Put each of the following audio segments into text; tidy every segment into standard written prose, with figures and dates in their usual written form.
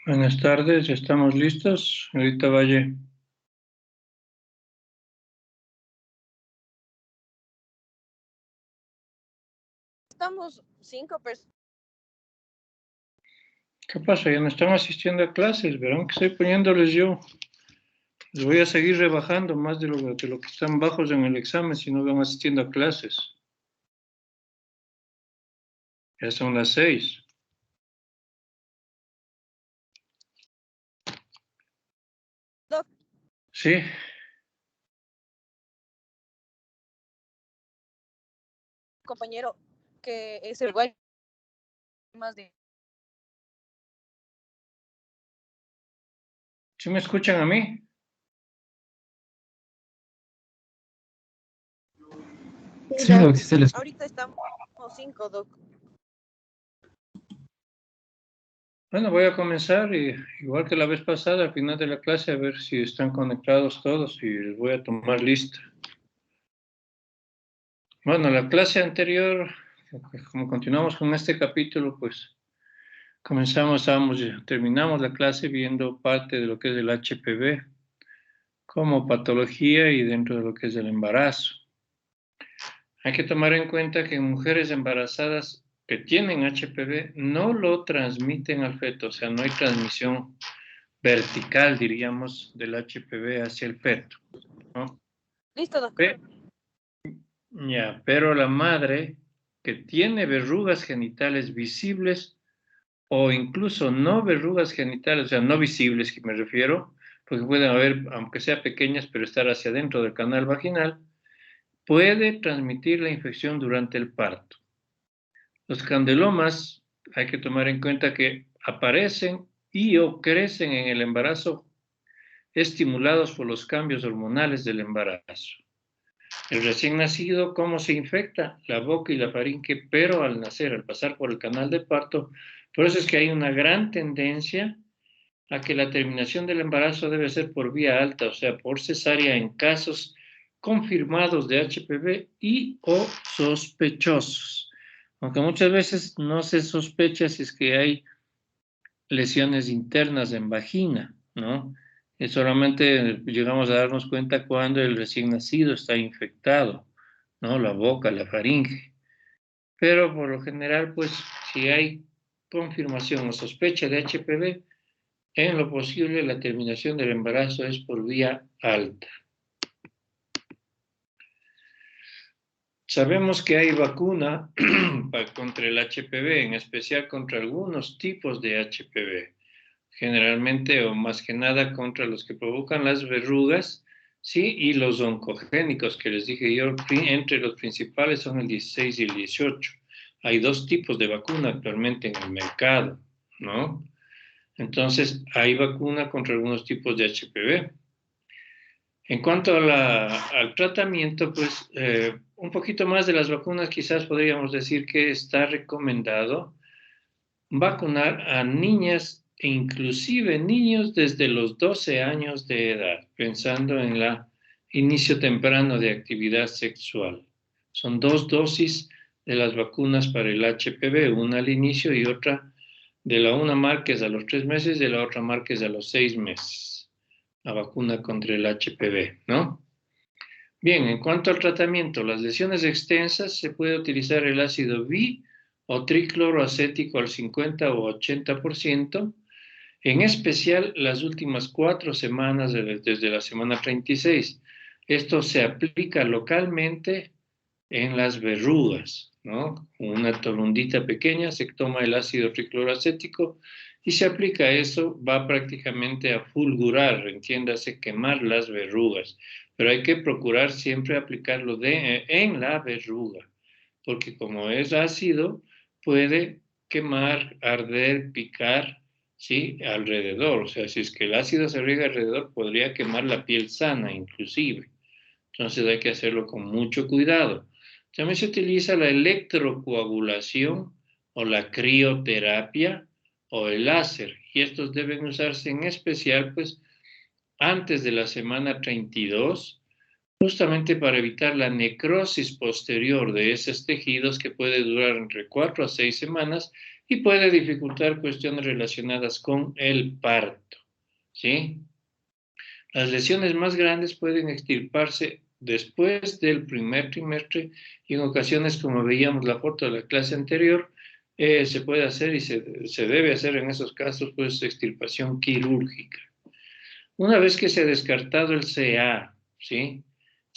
Buenas tardes, ¿estamos listos? Señorita Valle. Estamos 5 personas. ¿Qué pasa? Ya no están asistiendo a clases, verán que estoy poniéndoles yo. Les voy a seguir rebajando más de lo que están bajos en el examen si no van asistiendo a clases. Ya son las 6. Sí. Compañero que es el guay más de... ¿Sí me escuchan a mí? Sí, Doc. Ahorita estamos 5, Doc. Bueno, voy a comenzar y, igual que la vez pasada, al final de la clase, a ver si están conectados todos y les voy a tomar lista. Bueno, la clase anterior, como continuamos con este capítulo, pues terminamos la clase viendo parte de lo que es el HPV como patología y dentro de lo que es el embarazo. Hay que tomar en cuenta que mujeres embarazadas que tienen HPV no lo transmiten al feto, o sea, no hay transmisión vertical, diríamos, del HPV hacia el feto, ¿no? Listo, Doc. Pero la madre que tiene verrugas genitales visibles o incluso no verrugas genitales, o sea, no visibles, que me refiero, porque pueden haber, aunque sea pequeñas, pero estar hacia adentro del canal vaginal, puede transmitir la infección durante el parto. Los candilomas, hay que tomar en cuenta que aparecen y o crecen en el embarazo estimulados por los cambios hormonales del embarazo. El recién nacido, ¿cómo se infecta? La boca y la faringe, pero al nacer, al pasar por el canal de parto, por eso es que hay una gran tendencia a que la terminación del embarazo debe ser por vía alta, o sea, por cesárea en casos confirmados de HPV y o sospechosos. Aunque muchas veces no se sospecha si es que hay lesiones internas en vagina, ¿no? Solamente llegamos a darnos cuenta cuando el recién nacido está infectado, ¿no? La boca, la faringe. Pero por lo general, pues, si hay confirmación o sospecha de HPV, en lo posible la terminación del embarazo es por vía alta. Sabemos que hay vacuna contra el HPV, en especial contra algunos tipos de HPV. Generalmente o más que nada contra los que provocan las verrugas, ¿sí? Y los oncogénicos, que les dije yo, entre los principales son el 16 y el 18. Hay 2 tipos de vacuna actualmente en el mercado, ¿no? Entonces, hay vacuna contra algunos tipos de HPV. En cuanto al tratamiento, pues un poquito más de las vacunas, quizás podríamos decir que está recomendado vacunar a niñas e inclusive niños desde los 12 años de edad, pensando en el inicio temprano de actividad sexual. Son 2 dosis de las vacunas para el HPV, una al inicio y otra de la una marca es a los 3 meses y de la otra marca es a los 6 meses, la vacuna contra el HPV, ¿no? Bien, en cuanto al tratamiento, las lesiones extensas se puede utilizar el ácido o tricloroacético al 50 o 80%, en especial las últimas 4 semanas desde la semana 36. Esto se aplica localmente en las verrugas, ¿no? Una torundita pequeña, se toma el ácido tricloroacético y se aplica eso, va prácticamente a fulgurar, entiéndase, quemar las verrugas. Pero hay que procurar siempre aplicarlo en la verruga, porque como es ácido, puede quemar, arder, picar, ¿sí? Alrededor. O sea, si es que el ácido se riega alrededor, podría quemar la piel sana, inclusive. Entonces hay que hacerlo con mucho cuidado. También se utiliza la electrocoagulación o la crioterapia o el láser. Y estos deben usarse en especial, pues, antes de la semana 32, justamente para evitar la necrosis posterior de esos tejidos que puede durar entre 4 a 6 semanas y puede dificultar cuestiones relacionadas con el parto, ¿sí? Las lesiones más grandes pueden extirparse después del primer trimestre y en ocasiones, como veíamos la foto de la clase anterior, se puede hacer y se debe hacer en esos casos, pues, extirpación quirúrgica. Una vez que se ha descartado el CA, ¿sí?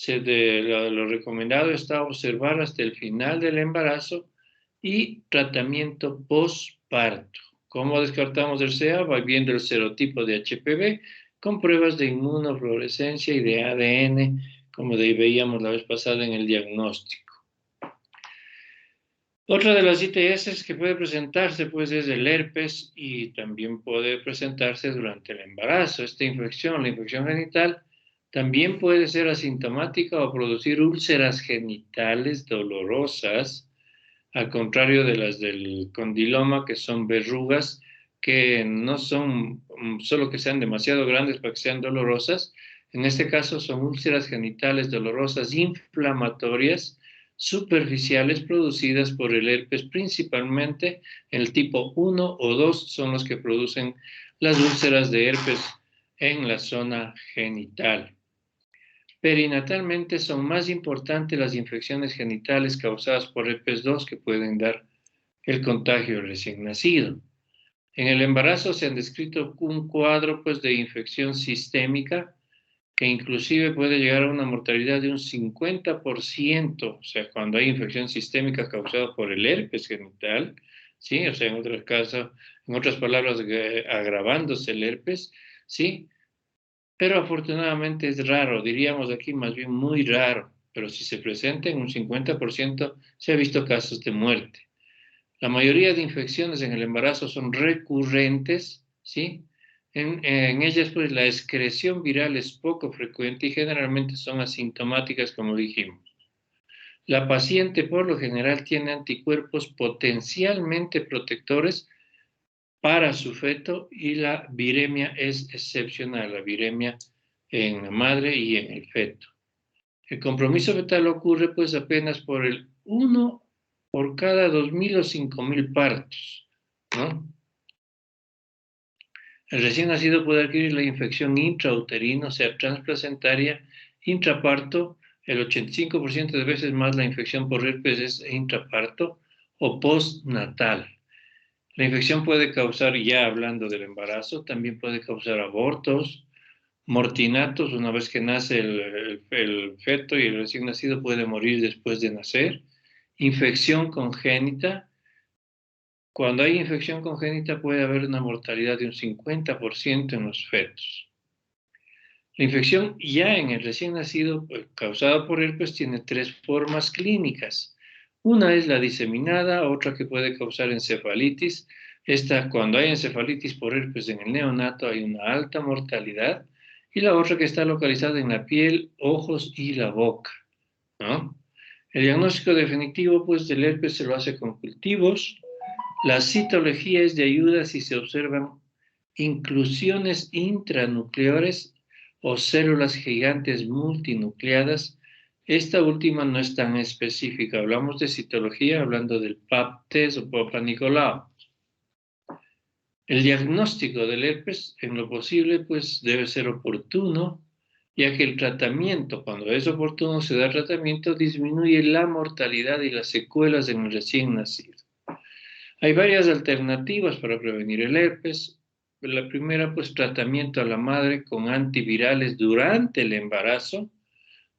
Lo recomendado está observar hasta el final del embarazo y tratamiento postparto. ¿Cómo descartamos el CA? Va viendo el serotipo de HPV con pruebas de inmunofluorescencia y de ADN, como veíamos la vez pasada en el diagnóstico. Otra de las ITS que puede presentarse, pues, es el herpes y también puede presentarse durante el embarazo. Esta infección, la infección genital, también puede ser asintomática o producir úlceras genitales dolorosas, al contrario de las del condiloma, que son verrugas que no son solo que sean demasiado grandes para que sean dolorosas. En este caso son úlceras genitales dolorosas inflamatorias superficiales producidas por el herpes, principalmente el tipo 1 o 2 son los que producen las úlceras de herpes en la zona genital. Perinatalmente son más importantes las infecciones genitales causadas por herpes 2 que pueden dar el contagio recién nacido. En el embarazo se han descrito un cuadro, pues, de infección sistémica que inclusive puede llegar a una mortalidad de un 50%, o sea, cuando hay infección sistémica causada por el herpes genital, ¿sí? O sea, en otras palabras, agravándose el herpes, ¿sí? Pero afortunadamente es raro, diríamos aquí más bien muy raro, pero si se presenta en un 50%, se ha visto casos de muerte. La mayoría de infecciones en el embarazo son recurrentes, ¿sí? En ellas, pues, la excreción viral es poco frecuente y generalmente son asintomáticas, como dijimos. La paciente, por lo general, tiene anticuerpos potencialmente protectores para su feto y la viremia es excepcional, la viremia en la madre y en el feto. El compromiso fetal ocurre, pues, apenas por el 1 por cada 2.000 o 5.000 partos, ¿no? El recién nacido puede adquirir la infección intrauterina, o sea, transplacentaria, intraparto, el 85% de veces más la infección por herpes es intraparto o postnatal. La infección puede causar, ya hablando del embarazo, también puede causar abortos, mortinatos, una vez que nace el feto y el recién nacido puede morir después de nacer, infección congénita. Cuando hay infección congénita puede haber una mortalidad de un 50% en los fetos. La infección ya en el recién nacido, causada por herpes, tiene 3 formas clínicas. Una es la diseminada, otra que puede causar encefalitis. Cuando hay encefalitis por herpes en el neonato, hay una alta mortalidad. Y la otra que está localizada en la piel, ojos y la boca, ¿no? El diagnóstico definitivo, pues, del herpes se lo hace con cultivos. La citología es de ayuda si se observan inclusiones intranucleares o células gigantes multinucleadas. Esta última no es tan específica. Hablamos de citología hablando del PAP-test o Papa Nicolau. El diagnóstico del herpes, en lo posible, pues, debe ser oportuno, ya que el tratamiento, cuando es oportuno, se da tratamiento, disminuye la mortalidad y las secuelas en el recién nacido. Hay varias alternativas para prevenir el herpes. La primera, pues, tratamiento a la madre con antivirales durante el embarazo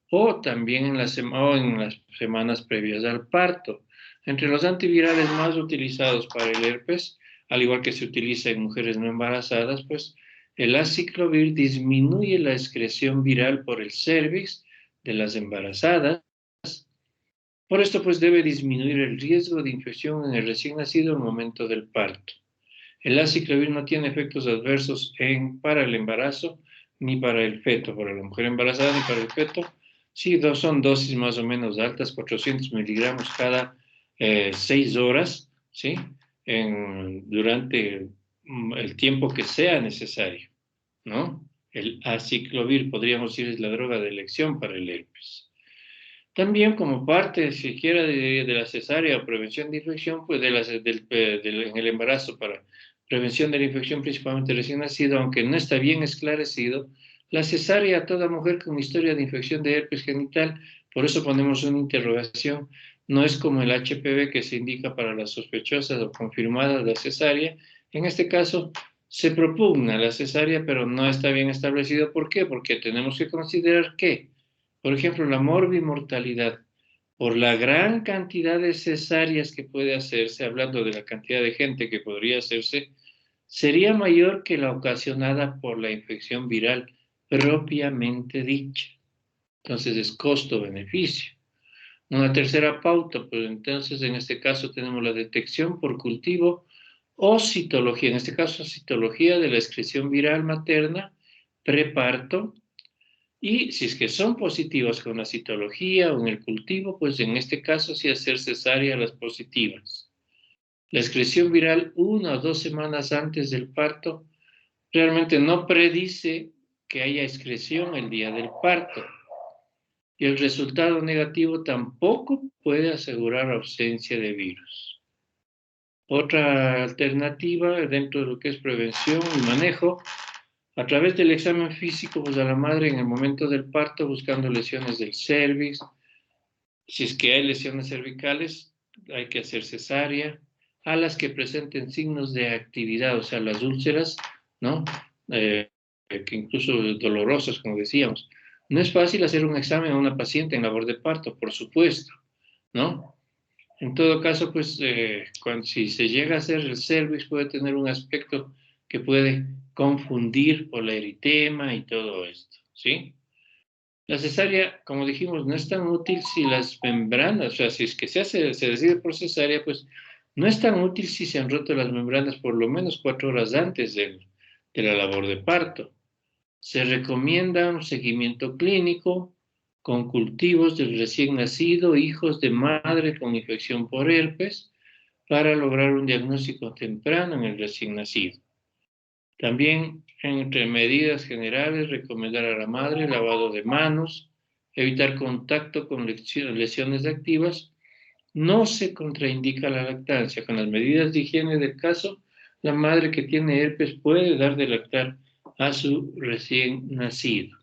o también en las semanas previas al parto. Entre los antivirales más utilizados para el herpes, al igual que se utiliza en mujeres no embarazadas, pues el aciclovir disminuye la excreción viral por el cérvix de las embarazadas. Por esto, pues, debe disminuir el riesgo de infección en el recién nacido al momento del parto. El aciclovir no tiene efectos adversos para el embarazo ni para el feto, para la mujer embarazada ni para el feto. Sí, son dosis más o menos altas, 400 miligramos cada 6 horas, ¿sí? Durante el tiempo que sea necesario, ¿no? El aciclovir, podríamos decir, es la droga de elección para el herpes. También como parte, siquiera de la cesárea o prevención de infección, pues en el embarazo para prevención de la infección, principalmente recién nacido, aunque no está bien esclarecido, la cesárea a toda mujer con historia de infección de herpes genital, por eso ponemos una interrogación, no es como el HPV que se indica para las sospechosas o confirmadas de cesárea. En este caso, se propugna la cesárea, pero no está bien establecido. ¿Por qué? Porque tenemos que considerar que por ejemplo, la morbimortalidad, por la gran cantidad de cesáreas que puede hacerse, hablando de la cantidad de gente que podría hacerse, sería mayor que la ocasionada por la infección viral propiamente dicha. Entonces es costo-beneficio. Una tercera pauta, pues entonces en este caso tenemos la detección por cultivo o citología, en este caso citología de la excreción viral materna preparto. Y si es que son positivas con la citología o en el cultivo, pues en este caso sí hacer cesárea a las positivas. La excreción viral 1 o 2 semanas antes del parto realmente no predice que haya excreción el día del parto. Y el resultado negativo tampoco puede asegurar ausencia de virus. Otra alternativa dentro de lo que es prevención y manejo a través del examen físico, pues a la madre en el momento del parto buscando lesiones del cervix. Si es que hay lesiones cervicales, hay que hacer cesárea. A las que presenten signos de actividad, o sea, las úlceras, ¿no? Que incluso dolorosas, como decíamos. No es fácil hacer un examen a una paciente en labor de parto, por supuesto, ¿no? En todo caso, pues, si se llega a hacer el cervix, puede tener un aspecto que puede confundir por la eritema y todo esto, ¿sí? La cesárea, como dijimos, no es tan útil si las membranas, o sea, si es que se decide por cesárea, pues no es tan útil si se han roto las membranas por lo menos 4 horas antes de la labor de parto. Se recomienda un seguimiento clínico con cultivos del recién nacido, hijos de madre con infección por herpes, para lograr un diagnóstico temprano en el recién nacido. También, entre medidas generales, recomendar a la madre lavado de manos, evitar contacto con lesiones activas. No se contraindica la lactancia. Con las medidas de higiene del caso, la madre que tiene herpes puede dar de lactar a su recién nacido.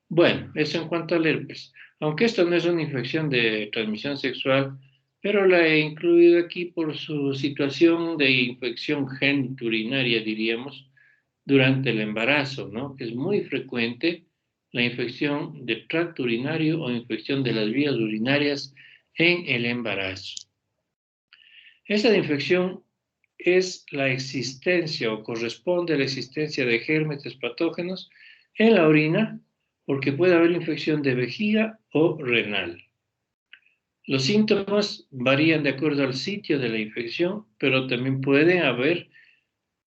Bueno, eso en cuanto al herpes. Aunque esto no es una infección de transmisión sexual, pero la he incluido aquí por su situación de infección geniturinaria, diríamos, durante el embarazo, ¿no? Que es muy frecuente la infección del tracto urinario o infección de las vías urinarias en el embarazo. Esta infección es la existencia o corresponde a la existencia de gérmenes patógenos en la orina porque puede haber infección de vejiga o renal. Los síntomas varían de acuerdo al sitio de la infección, pero también pueden haber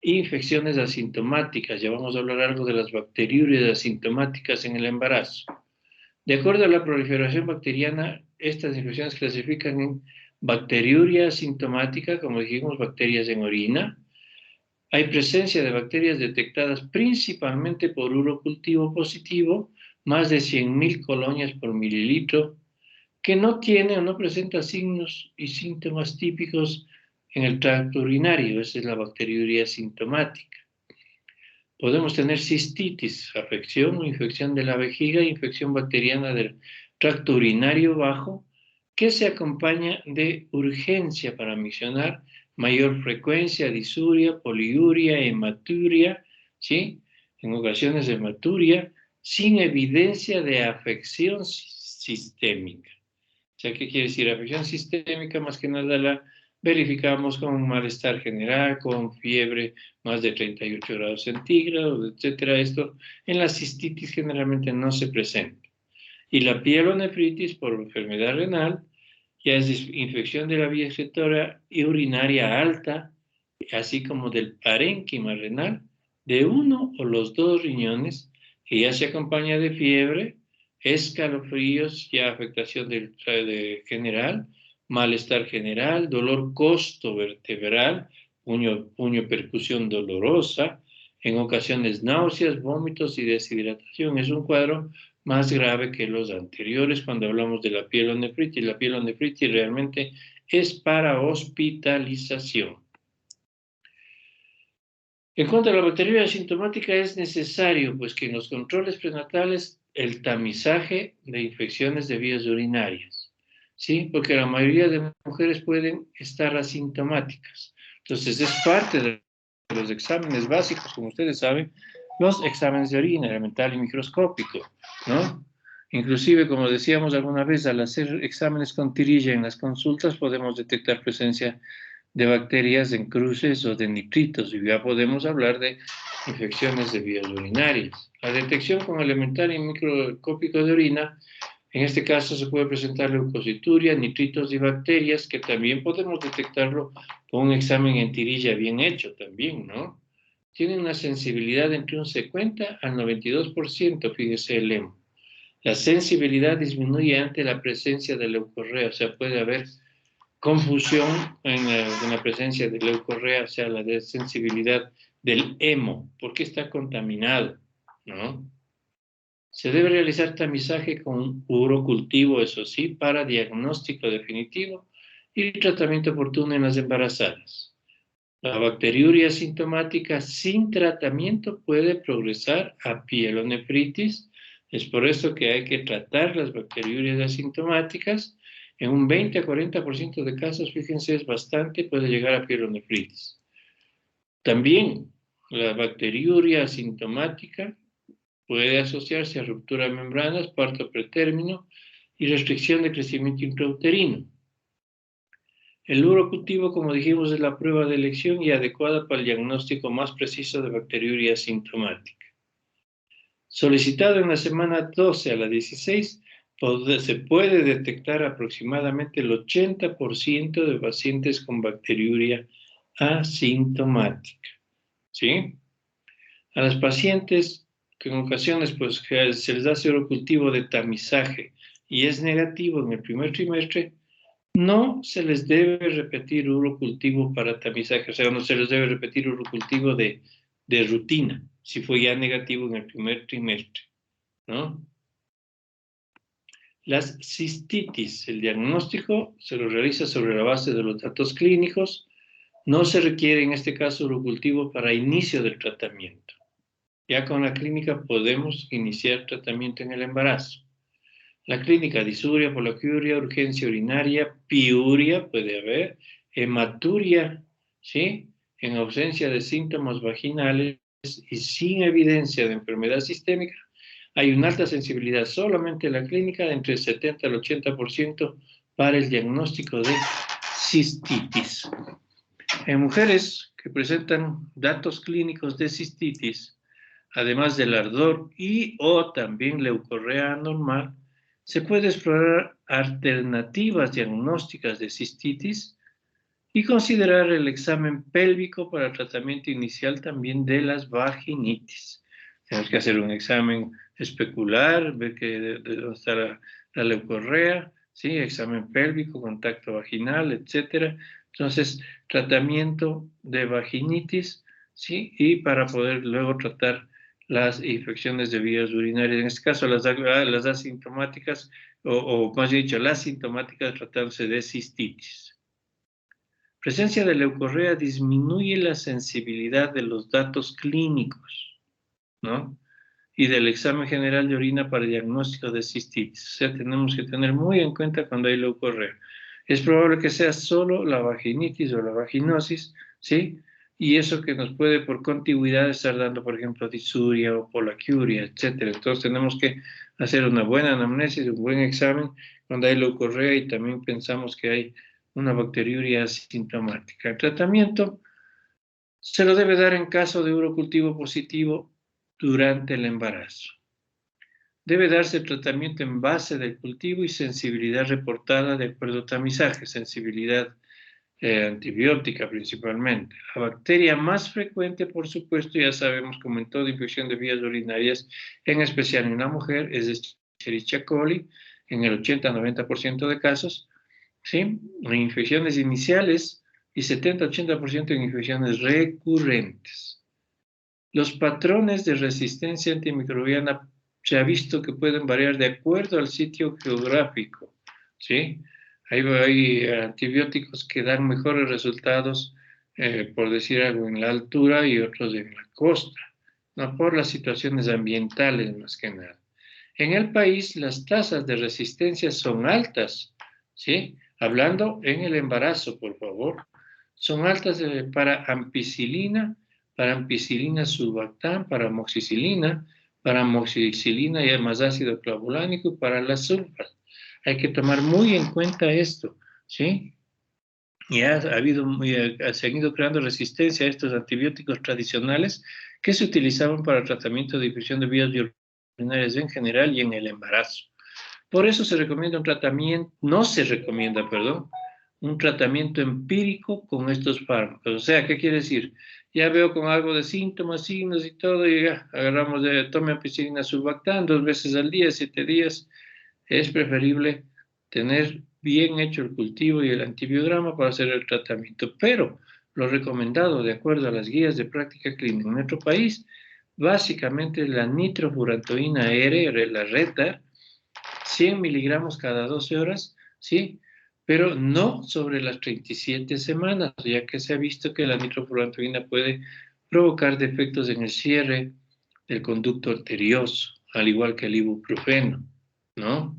infecciones asintomáticas. Ya vamos a hablar algo de las bacteriurias asintomáticas en el embarazo. De acuerdo a la proliferación bacteriana, estas infecciones clasifican en bacteriuria asintomática, como dijimos, bacterias en orina. Hay presencia de bacterias detectadas principalmente por urocultivo positivo, más de 100.000 colonias por mililitro, que no tiene o no presenta signos y síntomas típicos en el tracto urinario. Esa es la bacteriuria asintomática. Podemos tener cistitis, afección o infección de la vejiga, infección bacteriana del tracto urinario bajo, que se acompaña de urgencia para miccionar, mayor frecuencia, disuria, poliuria, hematuria, ¿sí? En ocasiones de hematuria, sin evidencia de afección sistémica. O sea, ¿qué quiere decir? Afección sistémica, más que nada la verificamos con un malestar general, con fiebre más de 38 grados centígrados, etcétera. Esto en la cistitis generalmente no se presenta. Y la pielonefritis por enfermedad renal ya es infección de la vía excretora y urinaria alta, así como del parénquima renal de uno o los dos riñones, que ya se acompaña de fiebre, escalofríos, ya afectación general, malestar general, dolor costo-vertebral, puño percusión dolorosa, en ocasiones náuseas, vómitos y deshidratación. Es un cuadro más grave que los anteriores cuando hablamos de la pielonefritis. La pielonefritis realmente es para hospitalización. En cuanto a la bacteriuria asintomática, es necesario pues, que en los controles prenatales el tamizaje de infecciones de vías urinarias, ¿sí? Porque la mayoría de mujeres pueden estar asintomáticas. Entonces, es parte de los exámenes básicos, como ustedes saben, los exámenes de orina, elemental y microscópico, ¿no? Inclusive, como decíamos alguna vez, al hacer exámenes con tirilla en las consultas, podemos detectar presencia de bacterias en cruces o de nitritos, y ya podemos hablar de infecciones de vías urinarias. La detección con elemental y microscópico de orina, en este caso se puede presentar leucocituria, nitritos y bacterias, que también podemos detectarlo con un examen en tirilla bien hecho también, ¿no? Tiene una sensibilidad entre un 50 al 92%, fíjese el EMO. La sensibilidad disminuye ante la presencia de leucorrea, o sea, puede haber confusión en la presencia de leucorrea, o sea, la de sensibilidad del hemo, porque está contaminado, ¿no? Se debe realizar tamizaje con urocultivo, eso sí, para diagnóstico definitivo y tratamiento oportuno en las embarazadas. La bacteriuria asintomática sin tratamiento puede progresar a pielonefritis. Es por eso que hay que tratar las bacteriurias asintomáticas. En un 20 a 40% de casos, fíjense, es bastante, puede llegar a pielonefritis. También la bacteriuria asintomática puede asociarse a ruptura de membranas, parto pretérmino y restricción de crecimiento intrauterino. El urocultivo, como dijimos, es la prueba de elección y adecuada para el diagnóstico más preciso de bacteriuria asintomática. Solicitado en la semana 12 a la 16, se puede detectar aproximadamente el 80% de pacientes con bacteriuria asintomática. ¿Sí? A las pacientes que en ocasiones pues, se les hace urocultivo de tamizaje y es negativo en el primer trimestre, no se les debe repetir urocultivo para tamizaje, o sea, no se les debe repetir urocultivo de rutina, si fue ya negativo en el primer trimestre, ¿no? Las cistitis, el diagnóstico se lo realiza sobre la base de los datos clínicos, no se requiere en este caso urocultivo para inicio del tratamiento. Ya con la clínica podemos iniciar tratamiento en el embarazo. La clínica: disuria, polaquiuria, urgencia urinaria, piuria, puede haber, hematuria, ¿sí? En ausencia de síntomas vaginales y sin evidencia de enfermedad sistémica, hay una alta sensibilidad solamente en la clínica de entre el 70 al 80% para el diagnóstico de cistitis. En mujeres que presentan datos clínicos de cistitis, además del ardor y o también leucorrea anormal, se puede explorar alternativas diagnósticas de cistitis y considerar el examen pélvico para el tratamiento inicial también de las vaginitis. Tenemos que hacer un examen especular, ver de dónde está la leucorrea, ¿sí? Examen pélvico, contacto vaginal, etc. Entonces, tratamiento de vaginitis, ¿sí? Y para poder luego tratar las infecciones de vías urinarias, en este caso las asintomáticas, o más dicho, las sintomáticas tratándose de cistitis. Presencia de leucorrea disminuye la sensibilidad de los datos clínicos, ¿no? Y del examen general de orina para el diagnóstico de cistitis. O sea, tenemos que tener muy en cuenta cuando hay leucorrea. Es probable que sea solo la vaginitis o la vaginosis, ¿sí? Y eso que nos puede por contigüidad estar dando, por ejemplo, disuria o polaquiuria, etc. Entonces tenemos que hacer una buena anamnesis, un buen examen cuando hay leucorrea y también pensamos que hay una bacteriuria asintomática. El tratamiento se lo debe dar en caso de urocultivo positivo durante el embarazo. Debe darse el tratamiento en base del cultivo y sensibilidad reportada de acuerdo a tamizaje, sensibilidad antibiótica principalmente. La bacteria más frecuente, por supuesto, ya sabemos, como en toda infección de vías urinarias, en especial en la mujer, es Escherichia coli, en el 80-90% de casos, ¿sí? En infecciones iniciales y 70-80% en infecciones recurrentes. Los patrones de resistencia antimicrobiana se ha visto que pueden variar de acuerdo al sitio geográfico, ¿sí? Hay antibióticos que dan mejores resultados, por decir algo, en la altura y otros en la costa, no por las situaciones ambientales más que nada. En el país las tasas de resistencia son altas, ¿sí? Hablando en el embarazo, por favor. Son altas para ampicilina sulbactam, para amoxicilina y más ácido clavulánico y para las sulfas. Hay que tomar muy en cuenta esto, ¿sí? Se han ido creando resistencia a estos antibióticos tradicionales que se utilizaban para el tratamiento de infección de vías urinarias en general y en el embarazo. Por eso se recomienda un tratamiento, no se recomienda, perdón, un tratamiento empírico con estos fármacos. O sea, ¿qué quiere decir? Ya veo con algo de síntomas, signos y todo, y ya agarramos tome ampicilina sulbactam 2 veces al día, 7 días. Es preferible tener bien hecho el cultivo y el antibiograma para hacer el tratamiento. Pero lo recomendado, de acuerdo a las guías de práctica clínica en nuestro país, básicamente es la nitrofurantoína R, la RETA, 100 miligramos cada 12 horas, ¿sí? Pero no sobre las 37 semanas, ya que se ha visto que la nitrofurantoína puede provocar defectos en el cierre del conducto arterioso, al igual que el ibuprofeno, ¿no?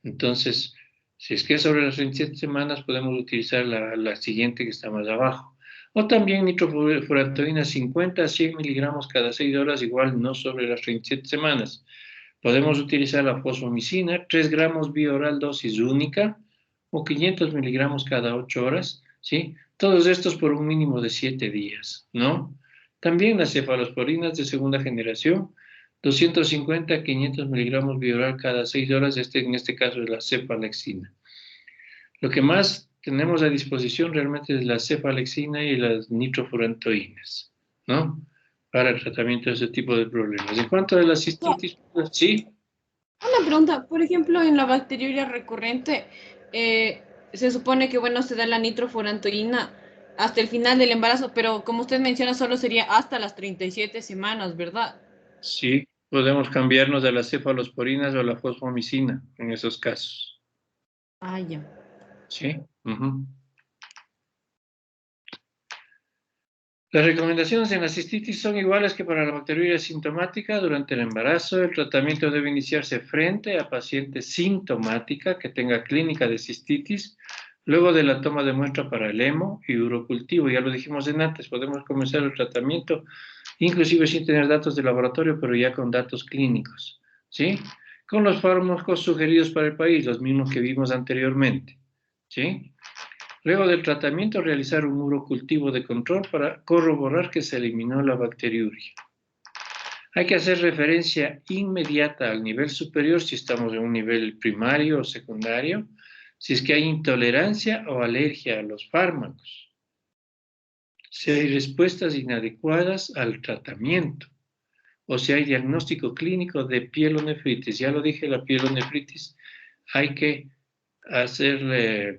Entonces, si es que es sobre las 37 semanas, podemos utilizar la siguiente que está más abajo. O también nitrofurantoína 50 a 100 miligramos cada 6 horas, igual no sobre las 37 semanas. Podemos utilizar la fosfomicina, 3 gramos vía oral dosis única o 500 miligramos cada 8 horas, ¿sí? Todos estos por un mínimo de 7 días, ¿no? También las cefalosporinas de segunda generación, 250 a 500 miligramos vía oral cada 6 horas, en este caso es la cefalexina. Lo que más tenemos a disposición realmente es la cefalexina y las nitrofurantoínas, ¿no? Para el tratamiento de ese tipo de problemas. En cuanto a la cistitis, pues, sí. Una pregunta, por ejemplo, en la bacteriuria recurrente, se supone que, bueno, se da la nitrofurantoína hasta el final del embarazo, pero como usted menciona, solo sería hasta las 37 semanas, ¿verdad? Sí, podemos cambiarnos de las cefalosporinas o la fosfomicina en esos casos. Ah, ya. Sí. Uh-huh. Las recomendaciones en la cistitis son iguales que para la bacteriuria sintomática durante el embarazo. El tratamiento debe iniciarse frente a paciente sintomática que tenga clínica de cistitis, luego de la toma de muestra para el hemo y urocultivo. Ya lo dijimos antes, podemos comenzar el tratamiento inclusive sin tener datos de laboratorio, pero ya con datos clínicos, ¿sí? Con los fármacos sugeridos para el país, los mismos que vimos anteriormente, ¿sí? Luego del tratamiento, realizar un urocultivo de control para corroborar que se eliminó la bacteriuria. Hay que hacer referencia inmediata al nivel superior si estamos en un nivel primario o secundario, si es que hay intolerancia o alergia a los fármacos, si hay respuestas inadecuadas al tratamiento, o si hay diagnóstico clínico de pielonefritis. Ya lo dije, la pielonefritis hay que hacerle,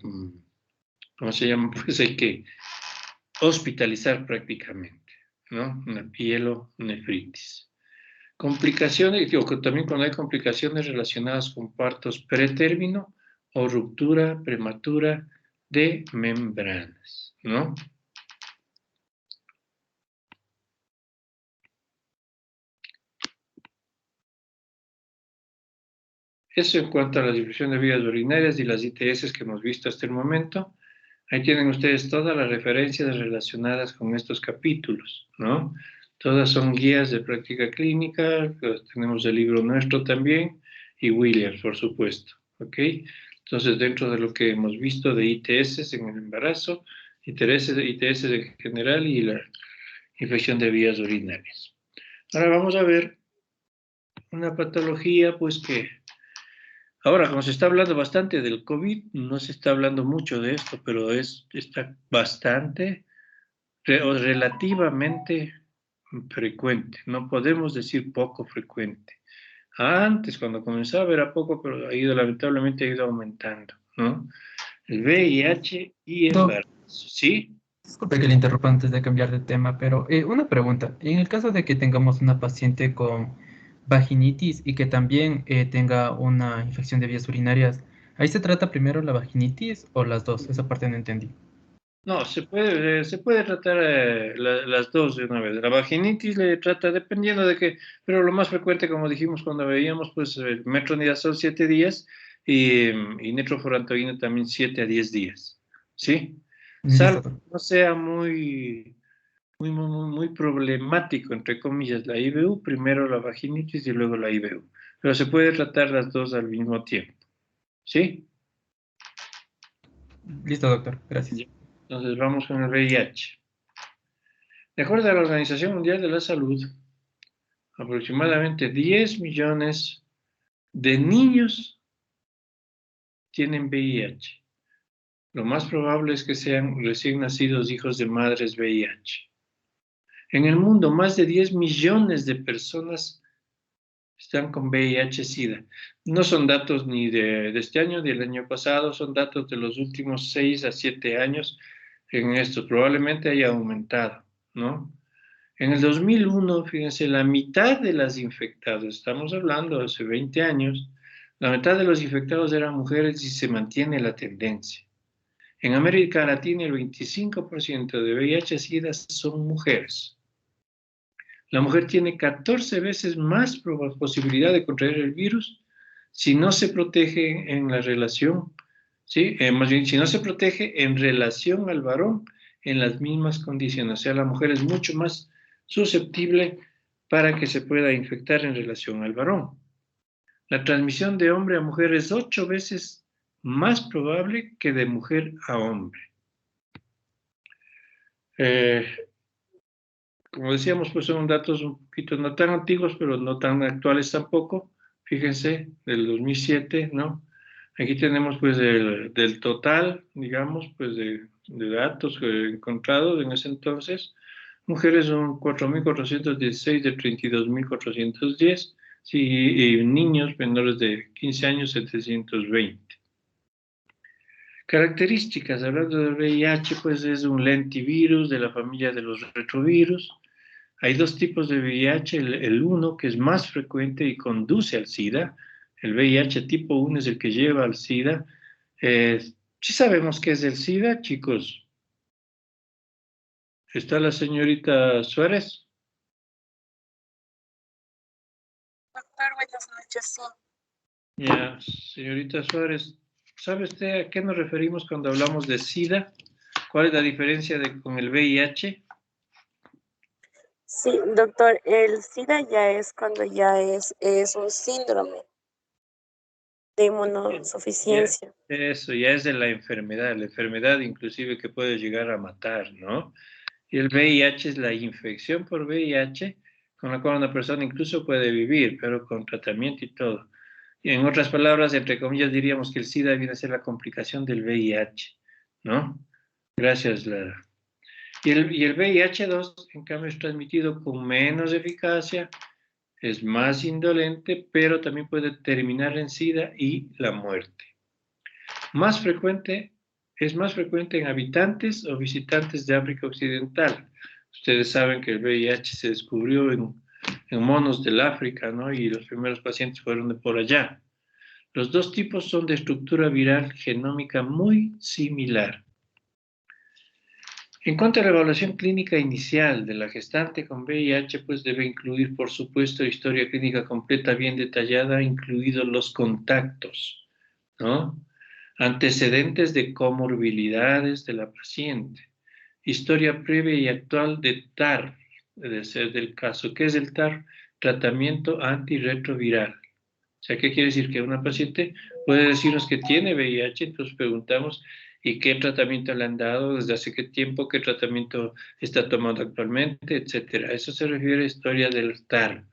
¿cómo se llama? Pues hay que hospitalizar prácticamente, ¿no? Una pielonefritis. Complicaciones, digo, que también cuando hay complicaciones relacionadas con partos pretérmino o ruptura prematura de membranas, ¿no? Eso en cuanto a la difusión de vías urinarias y las ITS que hemos visto hasta el momento. Ahí tienen ustedes todas las referencias relacionadas con estos capítulos, ¿no? Todas son guías de práctica clínica, pues tenemos el libro nuestro también, y Williams, por supuesto, ¿ok? Entonces, dentro de lo que hemos visto de ITS en el embarazo, ITS en general y la infección de vías urinarias. Ahora vamos a ver una patología, pues que ahora, como se está hablando bastante del COVID, no se está hablando mucho de esto, pero está bastante o relativamente frecuente. No podemos decir poco frecuente. Antes, cuando comenzaba, era poco, pero lamentablemente ha ido aumentando, ¿no? El VIH y Doc, embarazo, ¿sí? disculpe que le interrumpa antes de cambiar de tema, pero una pregunta. En el caso de que tengamos una paciente con vaginitis y que también tenga una infección de vías urinarias. ¿Ahí se trata primero la vaginitis o las dos? Esa parte no entendí. No, se puede tratar las dos de una vez. La vaginitis le trata dependiendo de qué, pero lo más frecuente, como dijimos cuando veíamos, pues el metronidazol 7 días y nitrofurantoína también 7 a 10 días. ¿Sí? Listo, Salvo doctor. que no sea muy problemático, entre comillas, la IBU, primero la vaginitis y luego la IBU. Pero se puede tratar las dos al mismo tiempo. ¿Sí? Listo, doctor. Gracias. Ya. Entonces vamos con el VIH. De acuerdo a la Organización Mundial de la Salud, aproximadamente 10 millones de niños tienen VIH. Lo más probable es que sean recién nacidos hijos de madres VIH. En el mundo, más de 10 millones de personas están con VIH-Sida. No son datos ni de este año ni del año pasado, son datos de los últimos 6 a 7 años en esto. Probablemente haya aumentado, ¿no? En el 2001, fíjense, la mitad de las infectadas, estamos hablando de hace 20 años, la mitad de los infectados eran mujeres y se mantiene la tendencia. En América Latina, el 25% de VIH-Sida son mujeres. La mujer tiene 14 veces más posibilidad de contraer el virus si no se protege en la relación, ¿sí? Más bien, si no se protege en relación al varón en las mismas condiciones. O sea, la mujer es mucho más susceptible para que se pueda infectar en relación al varón. La transmisión de hombre a mujer es 8 veces más probable que de mujer a hombre. Eh, Como decíamos, pues son datos un poquito no tan antiguos, pero no tan actuales tampoco. Fíjense, del 2007, ¿no? Aquí tenemos pues del total, digamos, pues de datos encontrados en ese entonces. Mujeres son 4.416 de 32.410, sí, y niños menores de 15 años 720. Características, hablando del VIH, pues es un lentivirus de la familia de los retrovirus. Hay dos tipos de VIH, el 1 que es más frecuente y conduce al SIDA. El VIH tipo 1 es el que lleva al SIDA. Sí sabemos qué es el SIDA, chicos. ¿Está la señorita Suárez? Doctor, buenas noches, sí. Ya, señorita Suárez, ¿sabe usted a qué nos referimos cuando hablamos de SIDA? ¿Cuál es la diferencia con el VIH? Sí, doctor, el SIDA ya es cuando ya es un síndrome de Ya, inmunosuficiencia. eso ya es de la enfermedad inclusive que puede llegar a matar, ¿no? Y el VIH es la infección por VIH con la cual una persona incluso puede vivir, pero con tratamiento y todo. Y en otras palabras, entre comillas, diríamos que el SIDA viene a ser la complicación del VIH, ¿no? Gracias, Lara. Y el VIH-2, en cambio, es transmitido con menos eficacia, es más indolente, pero también puede terminar en SIDA y la muerte. Más frecuente, es más frecuente en habitantes o visitantes de África Occidental. Ustedes saben que el VIH se descubrió en monos del África, ¿no? Y los primeros pacientes fueron de por allá. Los dos tipos son de estructura viral genómica muy similar. En cuanto a la evaluación clínica inicial de la gestante con VIH, pues debe incluir, por supuesto, historia clínica completa bien detallada, incluidos los contactos, ¿no? Antecedentes de comorbilidades de la paciente, historia previa y actual de TAR, debe ser del caso. ¿Qué es el TAR? Tratamiento antirretroviral. O sea, ¿qué quiere decir? Que una paciente puede decirnos que tiene VIH, entonces preguntamos, ¿y qué tratamiento le han dado? ¿Desde hace qué tiempo? ¿Qué tratamiento está tomando actualmente? Etcétera. Eso se refiere a historia del TAR.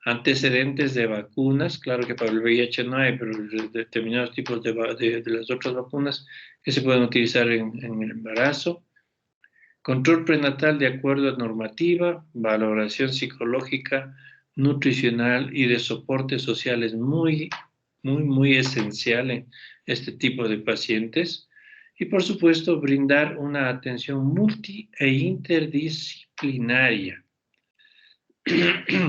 Antecedentes de vacunas, claro que para el VIH no hay, pero determinados tipos de las otras vacunas que se pueden utilizar en el embarazo. Control prenatal de acuerdo a normativa, valoración psicológica, nutricional y de soporte social es muy esencial en este tipo de pacientes. Y por supuesto, brindar una atención multi e interdisciplinaria.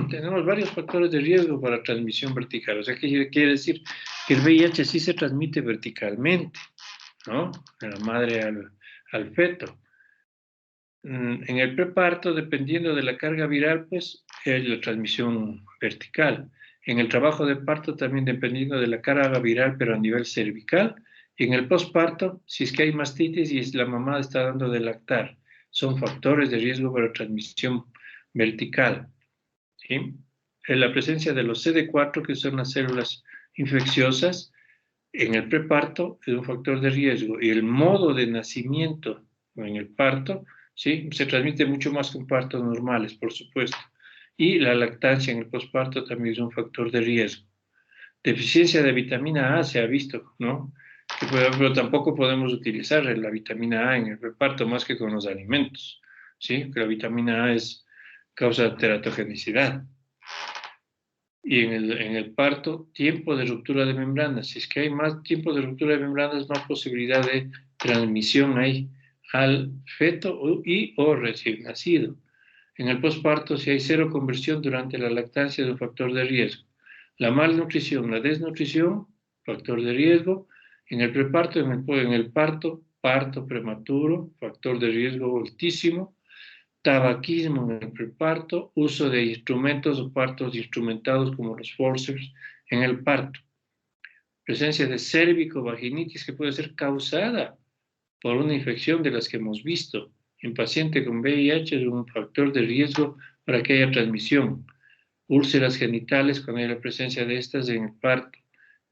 tenemos varios factores de riesgo para transmisión vertical. O sea, ¿qué quiere decir? Que el VIH sí se transmite verticalmente, ¿no? De la madre al feto. En el preparto, dependiendo de la carga viral, pues es la transmisión vertical. En el trabajo de parto también dependiendo de la carga viral, pero a nivel cervical. Y en el posparto, si es que hay mastitis y la mamá está dando de lactar, son factores de riesgo para transmisión vertical. ¿Sí? En la presencia de los CD4, que son las células infecciosas, en el preparto es un factor de riesgo. Y el modo de nacimiento en el parto, ¿sí? Se transmite mucho más que en partos normales, por supuesto. Y la lactancia en el posparto también es un factor de riesgo. Deficiencia de vitamina A se ha visto, ¿no? Pero tampoco podemos utilizar la vitamina A en el preparto más que con los alimentos, ¿sí? Porque la vitamina A causa teratogenicidad. Y en el parto, tiempo de ruptura de membranas. Si es que hay más tiempo de ruptura de membranas, más posibilidad de transmisión hay al feto o recién nacido. En el posparto, si hay cero conversión durante la lactancia, es un factor de riesgo. La malnutrición, la desnutrición, factor de riesgo. En el preparto, en el parto, parto prematuro, factor de riesgo altísimo. Tabaquismo en el preparto, uso de instrumentos o partos instrumentados como los forceps en el parto. Presencia de cérvico-vaginitis que puede ser causada por una infección de las que hemos visto. En paciente con VIH es un factor de riesgo para que haya transmisión. Úlceras genitales cuando hay la presencia de estas en el parto.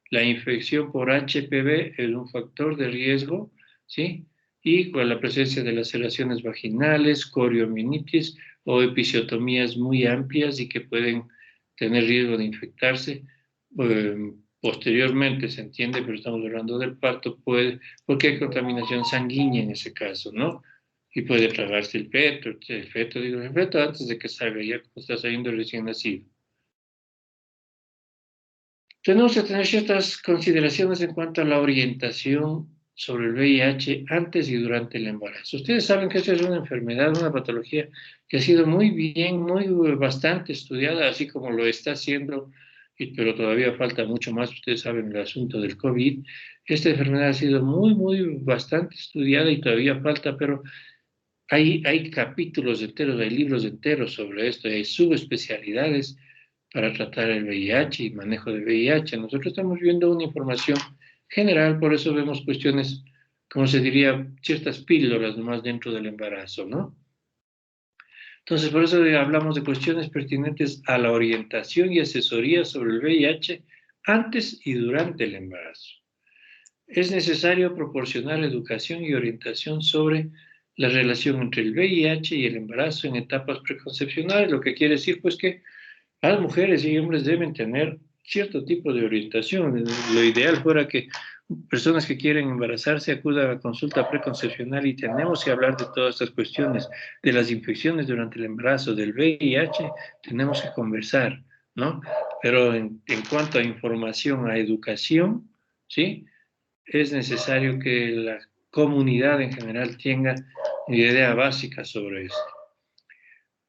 La infección por HPV es un factor de riesgo, ¿sí? Y con la presencia de laceraciones vaginales, coriomionitis o episiotomías muy amplias y que pueden tener riesgo de infectarse. Posteriormente, se entiende, pero estamos hablando del parto, porque hay contaminación sanguínea en ese caso, ¿no? Y puede tragarse el feto antes de que salga, ya como está saliendo recién nacido. Tenemos que tener ciertas consideraciones en cuanto a la orientación sobre el VIH antes y durante el embarazo. Ustedes saben que esta es una enfermedad, una patología que ha sido bastante estudiada, así como lo está haciendo, pero todavía falta mucho más. Ustedes saben el asunto del COVID. Esta enfermedad ha sido bastante estudiada y todavía falta, pero hay capítulos enteros, hay libros enteros sobre esto, hay subespecialidades para tratar el VIH y manejo de VIH. Nosotros estamos viendo una información general, por eso vemos cuestiones, como se diría, ciertas píldoras nomás dentro del embarazo, ¿no? Entonces, por eso hablamos de cuestiones pertinentes a la orientación y asesoría sobre el VIH antes y durante el embarazo. Es necesario proporcionar educación y orientación sobre la relación entre el VIH y el embarazo en etapas preconcepcionales, lo que quiere decir pues que las mujeres y hombres deben tener cierto tipo de orientación. Lo ideal fuera que personas que quieren embarazarse acudan a la consulta preconcepcional y tenemos que hablar de todas estas cuestiones, de las infecciones durante el embarazo, del VIH, tenemos que conversar, ¿no? Pero en cuanto a información, a educación, ¿sí? Es necesario que la comunidad en general tenga una idea básica sobre esto.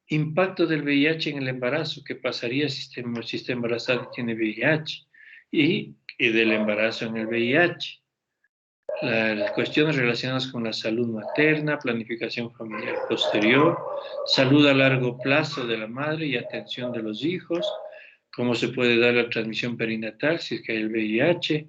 Impacto del VIH en el embarazo. ¿Qué pasaría si está embarazada y tiene VIH? Y del embarazo en el VIH. Las cuestiones relacionadas con la salud materna, planificación familiar posterior, salud a largo plazo de la madre y atención de los hijos, cómo se puede dar la transmisión perinatal si es que hay el VIH,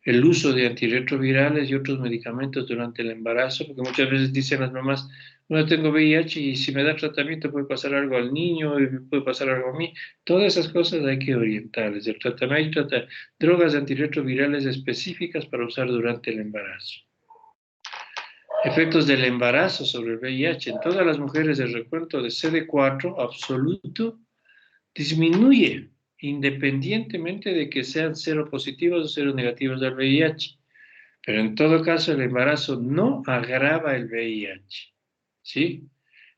el uso de antirretrovirales y otros medicamentos durante el embarazo, porque muchas veces dicen las mamás, bueno, tengo VIH y si me da tratamiento puede pasar algo al niño y puede pasar algo a mí. Todas esas cosas hay que orientarles. El tratamiento hay drogas antirretrovirales específicas para usar durante el embarazo. Efectos del embarazo sobre el VIH. En todas las mujeres el recuento de CD4 absoluto disminuye independientemente de que sean seropositivos o seronegativos del VIH. Pero en todo caso el embarazo no agrava el VIH, ¿sí?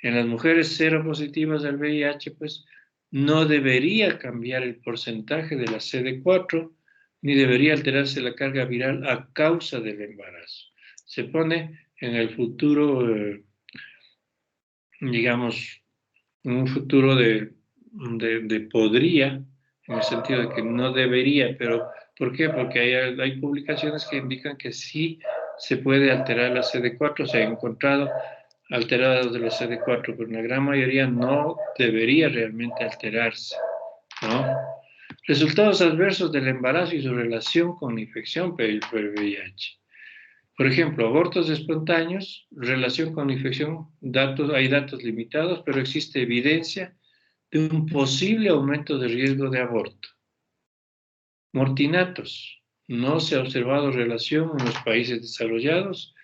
En las mujeres seropositivas del VIH, pues no debería cambiar el porcentaje de la CD4, ni debería alterarse la carga viral a causa del embarazo. Se pone en el futuro, digamos, en un futuro de de podría, en el sentido de que no debería, pero ¿por qué? Porque hay publicaciones que indican que sí se puede alterar la CD4, se ha encontrado alterados de la CD4, pero la gran mayoría no debería realmente alterarse, ¿no? Resultados adversos del embarazo y su relación con la infección por el VIH. Por ejemplo, abortos espontáneos, relación con la infección, hay datos limitados, pero existe evidencia de un posible aumento de riesgo de aborto. Mortinatos, no se ha observado relación en los países desarrollados.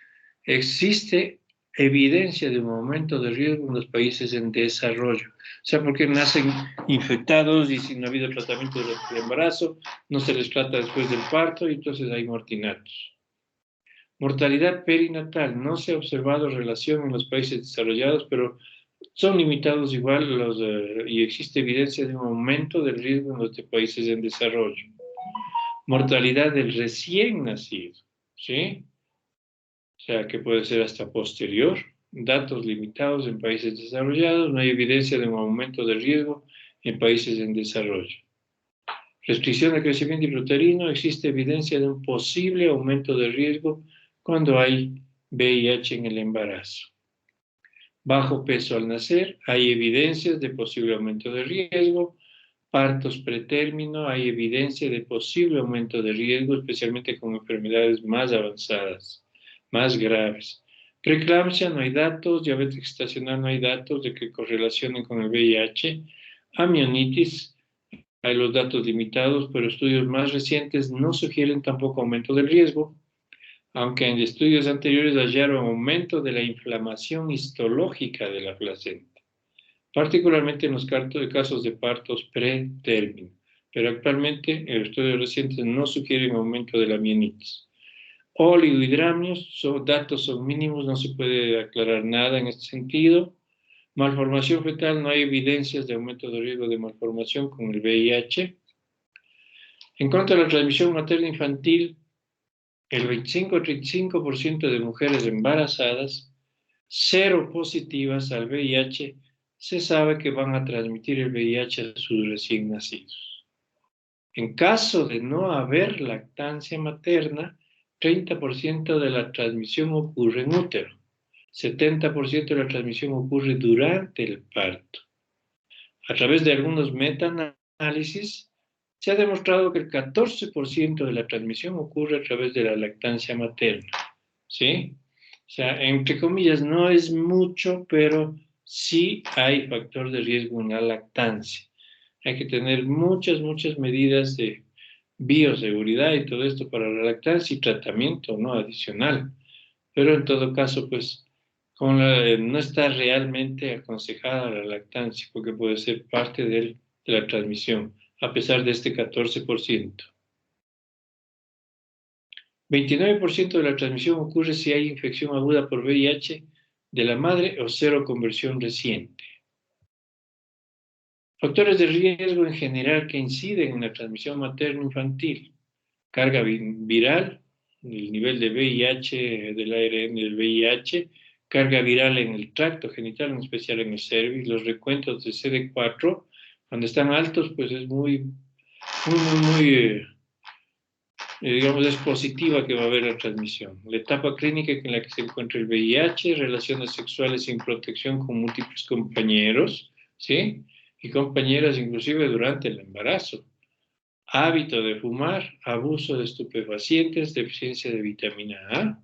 Existe evidencia de un aumento de riesgo en los países en desarrollo. O sea, porque nacen infectados y si no ha habido tratamiento durante el embarazo, no se les trata después del parto y entonces hay mortinatos. Mortalidad perinatal, no se ha observado relación en los países desarrollados, pero son limitados igual y existe evidencia de un aumento del riesgo en los países en desarrollo. Mortalidad del recién nacido, ¿sí? O sea, que puede ser hasta posterior. Datos limitados en países desarrollados, no hay evidencia de un aumento de riesgo en países en desarrollo. Restricción al crecimiento intrauterino, existe evidencia de un posible aumento de riesgo cuando hay VIH en el embarazo. Bajo peso al nacer, hay evidencias de posible aumento de riesgo. Partos pretérmino, hay evidencia de posible aumento de riesgo, especialmente con enfermedades más avanzadas, más graves. Preeclampsia, no hay datos. Diabetes gestacional, no hay datos de que correlacionen con el VIH. Amionitis, hay los datos limitados, pero estudios más recientes no sugieren tampoco aumento del riesgo, aunque en estudios anteriores hallaron aumento de la inflamación histológica de la placenta, particularmente en los casos de partos pretérmino, pero actualmente en estudios recientes no sugieren aumento de la mionitis. Oligohidramios, datos son mínimos, no se puede aclarar nada en este sentido. Malformación fetal, no hay evidencias de aumento de riesgo de malformación con el VIH. En cuanto a la transmisión materno-infantil, el 25-35% de mujeres embarazadas, cero positivas al VIH, se sabe que van a transmitir el VIH a sus recién nacidos. En caso de no haber lactancia materna, 30% de la transmisión ocurre en útero, 70% de la transmisión ocurre durante el parto. A través de algunos metaanálisis, se ha demostrado que el 14% de la transmisión ocurre a través de la lactancia materna, ¿sí? O sea, entre comillas, no es mucho, pero sí hay factor de riesgo en la lactancia. Hay que tener muchas medidas de bioseguridad y todo esto para la lactancia y tratamiento, ¿no? Adicional. Pero en todo caso, pues, no está realmente aconsejada la lactancia, porque puede ser parte de la transmisión, a pesar de este 14%. 29% de la transmisión ocurre si hay infección aguda por VIH de la madre o cero conversión reciente. Factores de riesgo en general que inciden en la transmisión materno-infantil. Carga viral, el nivel de VIH, del ARN del VIH, carga viral en el tracto genital, en especial en el cervix, los recuentos de CD4, cuando están altos, pues es digamos, es positiva que va a haber la transmisión. La etapa clínica en la que se encuentra el VIH, relaciones sexuales sin protección con múltiples compañeros, ¿sí? Y compañeras inclusive durante el embarazo. Hábito de fumar, abuso de estupefacientes, deficiencia de vitamina A,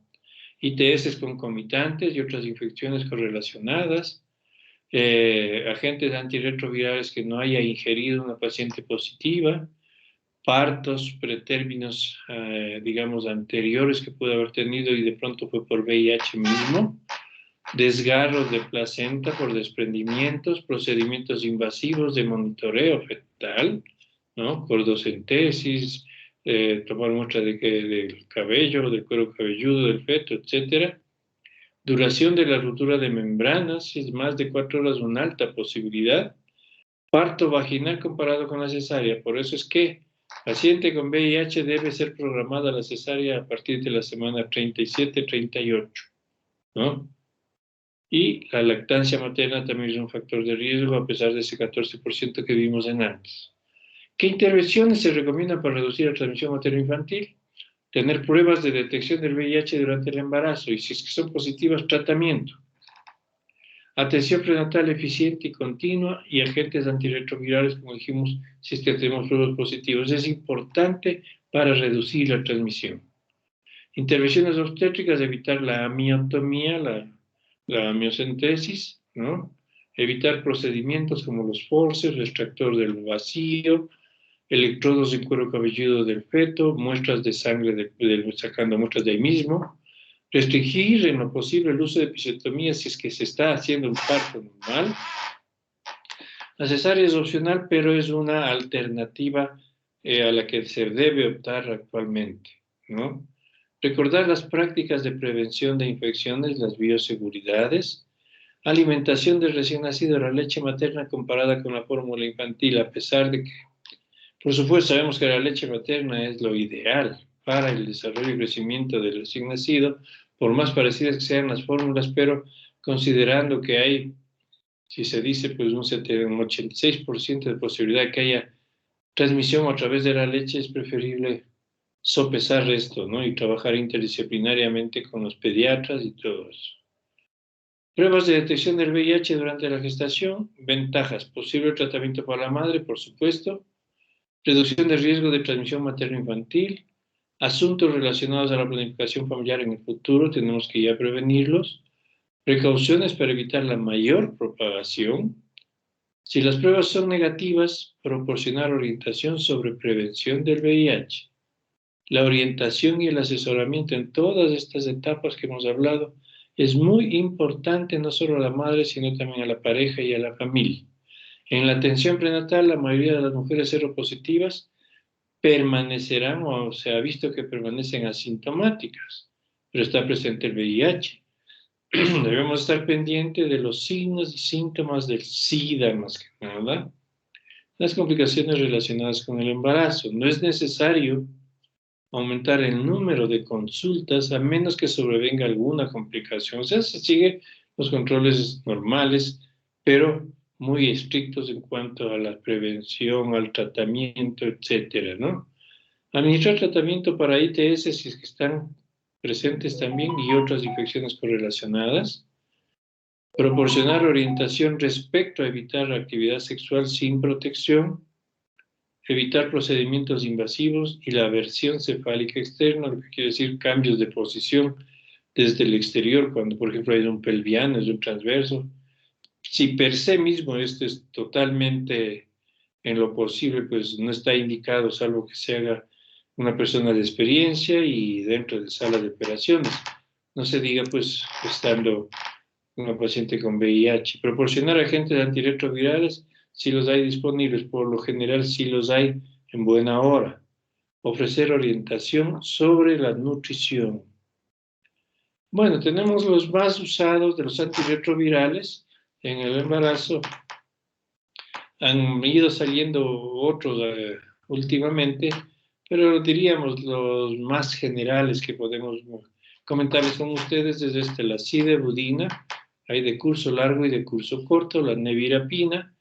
ITS concomitantes y otras infecciones correlacionadas, agentes antirretrovirales que no haya ingerido una paciente positiva, partos pretérminos, digamos, anteriores que pudo haber tenido y de pronto fue por VIH mismo, desgarros de placenta por desprendimientos, procedimientos invasivos de monitoreo fetal, ¿no? Cordocentesis, tomar muestra del cabello, del cuero cabelludo del feto, etc. Duración de la ruptura de membranas, es más de 4 horas una alta posibilidad. Parto vaginal comparado con la cesárea, por eso es que paciente con VIH debe ser programada la cesárea a partir de la semana 37-38, ¿no? Y la lactancia materna también es un factor de riesgo, a pesar de ese 14% que vimos en antes. ¿Qué intervenciones se recomiendan para reducir la transmisión materno-infantil? Tener pruebas de detección del VIH durante el embarazo y, si es que son positivas, tratamiento. Atención prenatal eficiente y continua y agentes antirretrovirales, como dijimos, si es que tenemos pruebas positivas. Es importante para reducir la transmisión. Intervenciones obstétricas, evitar la amiotomía, la amiocentesis, ¿no? Evitar procedimientos como los forceps, el extractor del vacío, electrodos en cuero cabelludo del feto, muestras de sangre, sacando muestras de ahí mismo. Restringir en lo posible el uso de episiotomía si es que se está haciendo un parto normal. La cesárea es opcional, pero es una alternativa a la que se debe optar actualmente, ¿no? Recordar las prácticas de prevención de infecciones, las bioseguridades, alimentación del recién nacido, la leche materna comparada con la fórmula infantil, a pesar de que, por supuesto, sabemos que la leche materna es lo ideal para el desarrollo y crecimiento del recién nacido, por más parecidas que sean las fórmulas, pero considerando que hay, si se dice, pues un 86% de posibilidad de que haya transmisión a través de la leche, es preferible sopesar esto, ¿no? Y trabajar interdisciplinariamente con los pediatras y todo eso. Pruebas de detección del VIH durante la gestación, ventajas, posible tratamiento para la madre, por supuesto, reducción de riesgo de transmisión materno-infantil, asuntos relacionados a la planificación familiar en el futuro, tenemos que ya prevenirlos, precauciones para evitar la mayor propagación. Si las pruebas son negativas, proporcionar orientación sobre prevención del VIH. La orientación y el asesoramiento en todas estas etapas que hemos hablado es muy importante, no solo a la madre, sino también a la pareja y a la familia. En la atención prenatal, la mayoría de las mujeres seropositivas permanecerán, o se ha visto que permanecen asintomáticas, pero está presente el VIH. Debemos estar pendientes de los signos y síntomas del SIDA, más que nada. Las complicaciones relacionadas con el embarazo. No es necesario aumentar el número de consultas a menos que sobrevenga alguna complicación. O sea, se siguen los controles normales, pero muy estrictos en cuanto a la prevención, al tratamiento, etcétera, ¿no? Administrar tratamiento para ITS si es que están presentes también y otras infecciones correlacionadas. Proporcionar orientación respecto a evitar la actividad sexual sin protección. Evitar procedimientos invasivos y la aversión cefálica externa, lo que quiere decir cambios de posición desde el exterior, cuando por ejemplo hay un pelviano, es un transverso. Si per se mismo esto es totalmente en lo posible, pues no está indicado, salvo que se haga una persona de experiencia y dentro de sala de operaciones. No se diga pues estando una paciente con VIH. Proporcionar agentes antirretrovirales si los hay disponibles, por lo general sí los hay en buena hora. Ofrecer orientación sobre la nutrición. Bueno, tenemos los más usados de los antirretrovirales en el embarazo. Han ido saliendo otros últimamente, pero diríamos los más generales que podemos comentarles con ustedes es la sidebudina, hay de curso largo y de curso corto, la nevirapina,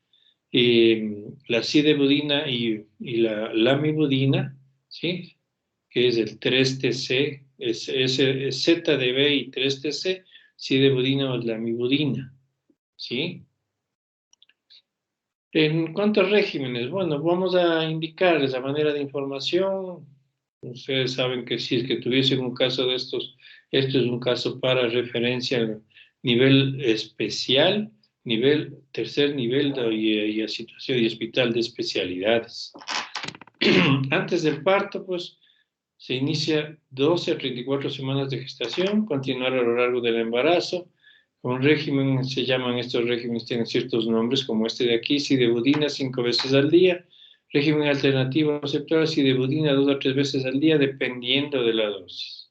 la sidebudina y la lamivudina, ¿sí? Que es el 3-TC, es ZDB y 3-TC, sidebudina o lamivudina, ¿sí? En cuanto a regímenes, bueno, vamos a indicarles a manera de información. Ustedes saben que si es que tuviesen un caso de estos, esto es un caso para referencia al nivel especial, tercer nivel y a situación y hospital de especialidades. Antes del parto, pues, se inicia 12 a 34 semanas de gestación, continuar a lo largo del embarazo. Un régimen, se llaman estos regímenes, tienen ciertos nombres, como este de aquí, sidebudina 5 veces al día, régimen alternativo aceptable, sidebudina 2 a 3 veces al día, dependiendo de la dosis.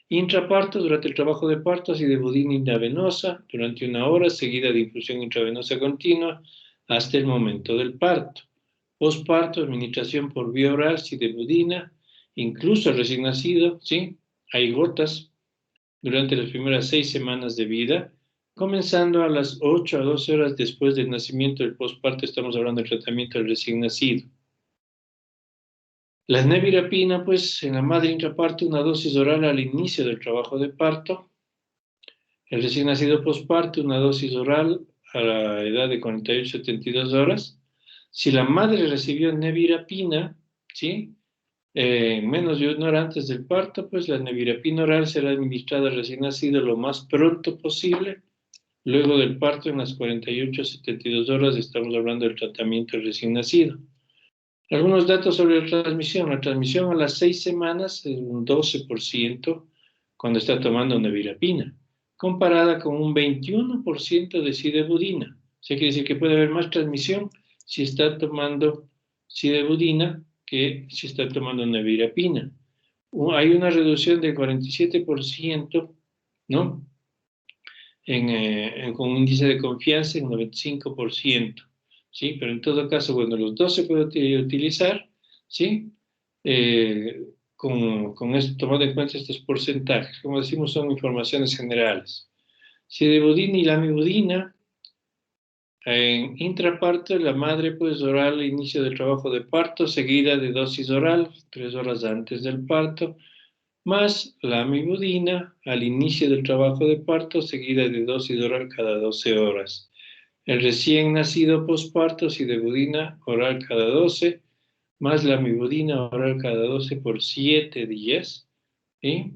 Intraparto, durante el trabajo de parto, sidebudina intravenosa, durante 1 hora, seguida de infusión intravenosa continua, hasta el momento del parto. Postparto, administración por vía oral, sidebudina, incluso el recién nacido, ¿sí? Hay gotas durante las primeras 6 semanas de vida, comenzando a las 8 a 12 horas después del nacimiento del posparto. Estamos hablando del tratamiento del recién nacido. La nevirapina, pues, en la madre intraparto, una dosis oral al inicio del trabajo de parto. El recién nacido posparto, una dosis oral a la edad de 48-72 horas. Si la madre recibió nevirapina, ¿sí? Menos de una hora antes del parto, pues la nevirapina oral será administrada al recién nacido lo más pronto posible. Luego del parto, en las 48-72 horas, estamos hablando del tratamiento del recién nacido. Algunos datos sobre la transmisión. La transmisión a las 6 semanas es un 12% cuando está tomando nevirapina, comparada con un 21% de sidebudina. O sea, quiere decir que puede haber más transmisión si está tomando sidebudina que si está tomando nevirapina. Hay una reducción del 47%, ¿no? Con un índice de confianza en 95%, ¿sí? Pero en todo caso, bueno, los dos se pueden utilizar, ¿sí? Con esto, tomando en cuenta estos porcentajes. Como decimos, son informaciones generales. Sidebudina y lamivudina, en intraparto, la madre puede orar al inicio del trabajo de parto, seguida de dosis oral, 3 horas antes del parto, más la amibudina al inicio del trabajo de parto, seguida de dosis oral cada 12 horas. El recién nacido posparto, sidebudina oral cada 12, más la amibudina oral cada 12 por 7 días. ¿Sí?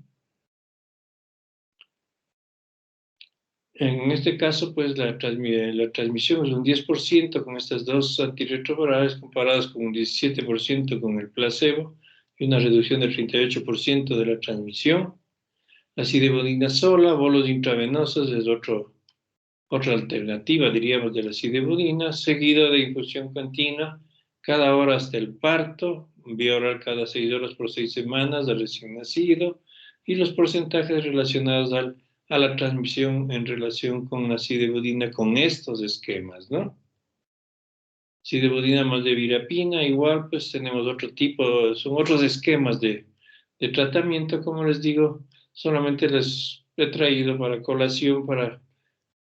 En este caso, pues la transmisión es un 10% con estas dos antirretrovirales comparadas con un 17% con el placebo y una reducción del 38% de la transmisión. La sidebudina sola, bolos intravenosos, es otra alternativa, diríamos, de la sidebudina, seguida de infusión continua cada hora hasta el parto, vía oral cada 6 horas por 6 semanas al recién nacido, y los porcentajes relacionados a la transmisión en relación con la sidebudina con estos esquemas, ¿no? Sidebudina más nevirapina, igual, pues tenemos otro tipo, son otros esquemas de tratamiento, como les digo, solamente les he traído para colación, para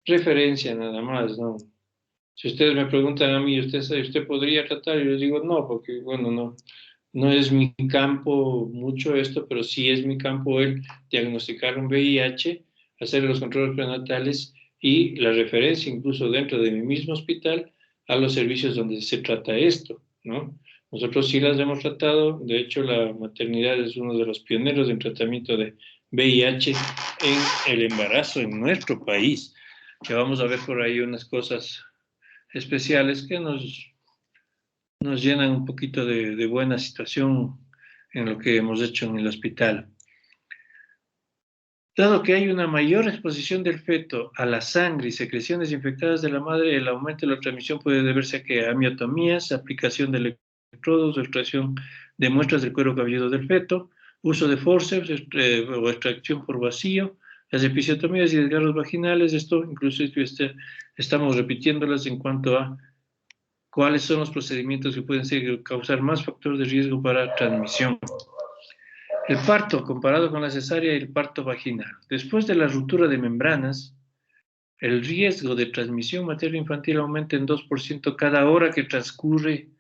referencia nada más, ¿no? Si ustedes me preguntan a mí, ¿usted podría tratar? Yo les digo no, porque, bueno, no es mi campo mucho esto, pero sí es mi campo el diagnosticar un VIH, hacer los controles prenatales y la referencia incluso dentro de mi mismo hospital a los servicios donde se trata esto, ¿no? Nosotros sí las hemos tratado, de hecho la maternidad es uno de los pioneros en tratamiento de VIH en el embarazo en nuestro país, que vamos a ver por ahí unas cosas especiales que nos llenan un poquito de buena situación en lo que hemos hecho en el hospital. Dado que hay una mayor exposición del feto a la sangre y secreciones infectadas de la madre, el aumento de la transmisión puede deberse a que amiotomías, aplicación de electrodos, extracción de muestras del cuero cabelludo del feto, uso de forceps o extracción por vacío, las episiotomías y desgarros vaginales. Esto incluso estamos repitiéndolas en cuanto a cuáles son los procedimientos que pueden causar más factores de riesgo para transmisión. El parto, comparado con la cesárea y el parto vaginal. Después de la ruptura de membranas, el riesgo de transmisión materno-infantil aumenta en 2% cada hora que transcurre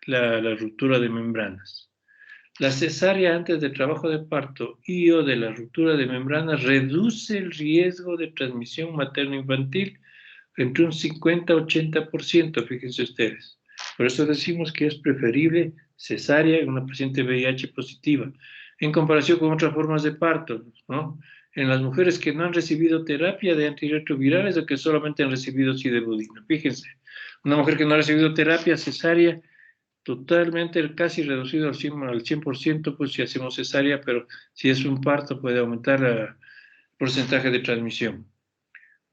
la ruptura de membranas. La cesárea antes del trabajo de parto y o de la ruptura de membranas reduce el riesgo de transmisión materno-infantil entre un 50 a 80%, fíjense ustedes. Por eso decimos que es preferible cesárea en una paciente VIH positiva, en comparación con otras formas de parto, ¿no? En las mujeres que no han recibido terapia de antirretrovirales o que solamente han recibido sidebudina. Fíjense, una mujer que no ha recibido terapia cesárea, totalmente casi reducido al 100%, pues si hacemos cesárea, pero si es un parto puede aumentar el porcentaje de transmisión.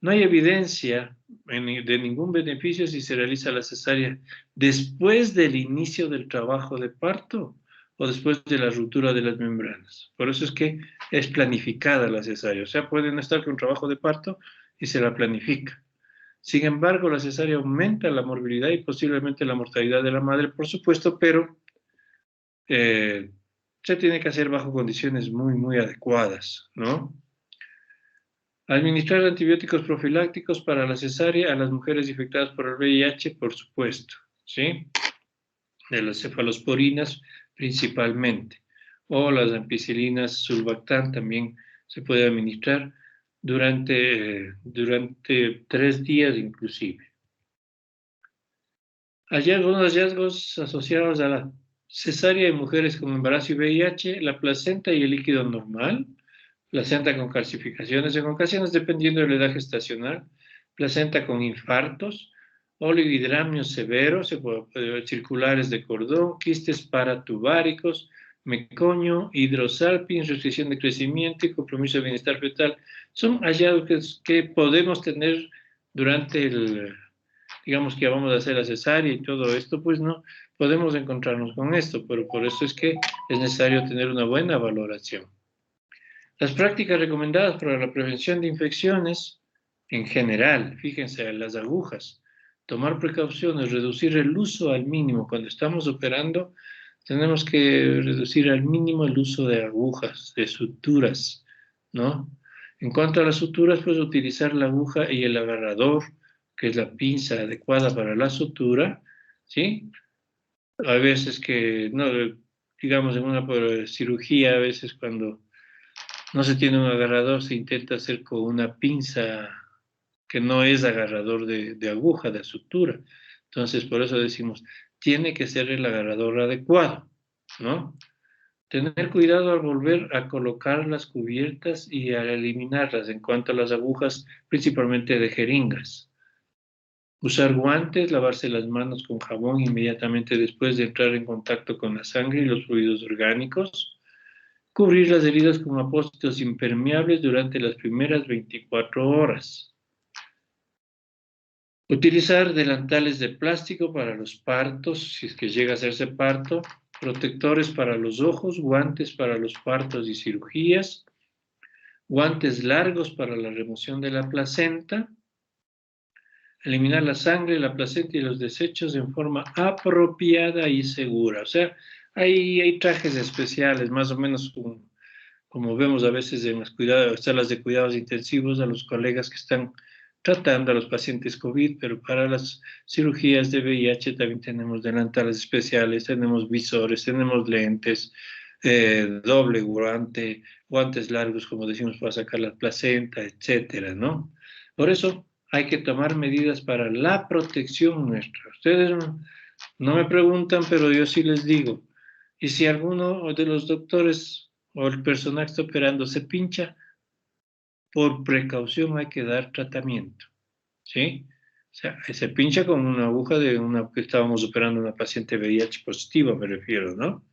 No hay evidencia de ningún beneficio si se realiza la cesárea después del inicio del trabajo de parto o después de la ruptura de las membranas. Por eso es que es planificada la cesárea. O sea, pueden estar con trabajo de parto y se la planifica. Sin embargo, la cesárea aumenta la morbilidad y posiblemente la mortalidad de la madre, por supuesto, pero se tiene que hacer bajo condiciones muy, muy adecuadas, ¿no? Administrar antibióticos profilácticos para la cesárea a las mujeres infectadas por el VIH, por supuesto, ¿sí? De las cefalosporinas principalmente, o las ampicilinas sulbactam también se puede administrar durante 3 días inclusive. Algunos hallazgos asociados a la cesárea en mujeres con embarazo y VIH, la placenta y el líquido normal, placenta con calcificaciones en ocasiones dependiendo de la edad gestacional, placenta con infartos, oligohidramios severos, circulares de cordón, quistes paratubáricos, meconio, hidrosalpin, restricción de crecimiento y compromiso de bienestar fetal. Son hallazgos que podemos tener durante digamos que ya vamos a hacer la cesárea y todo esto, pues no podemos encontrarnos con esto, pero por eso es que es necesario tener una buena valoración. Las prácticas recomendadas para la prevención de infecciones, en general, fíjense, las agujas, tomar precauciones, reducir el uso al mínimo. Cuando estamos operando, tenemos que reducir al mínimo el uso de agujas, de suturas, ¿no? En cuanto a las suturas, pues utilizar la aguja y el agarrador, que es la pinza adecuada para la sutura, ¿sí? A veces que, no, digamos, en una cirugía, a veces cuando no se tiene un agarrador, se intenta hacer con una pinza que no es agarrador de aguja, de sutura. Entonces, por eso decimos, tiene que ser el agarrador adecuado, ¿no? Tener cuidado al volver a colocar las cubiertas y al eliminarlas en cuanto a las agujas, principalmente de jeringas. Usar guantes, lavarse las manos con jabón inmediatamente después de entrar en contacto con la sangre y los fluidos orgánicos. Cubrir las heridas con apósitos impermeables durante las primeras 24 horas. Utilizar delantales de plástico para los partos, si es que llega a hacerse parto. Protectores para los ojos, guantes para los partos y cirugías. Guantes largos para la remoción de la placenta. Eliminar la sangre, la placenta y los desechos en forma apropiada y segura. O sea, hay trajes especiales, más o menos como vemos a veces en las salas de cuidados intensivos, a los colegas que están tratando a los pacientes COVID, pero para las cirugías de VIH también tenemos delantales especiales, tenemos visores, tenemos lentes, doble guante, guantes largos, como decimos, para sacar la placenta, etcétera, ¿no? Por eso hay que tomar medidas para la protección nuestra. Ustedes no me preguntan, pero yo sí les digo, y si alguno de los doctores o el personal que está operando se pincha, por precaución hay que dar tratamiento, ¿sí? O sea, se pincha con una aguja que estábamos operando una paciente VIH positiva, me refiero, ¿no?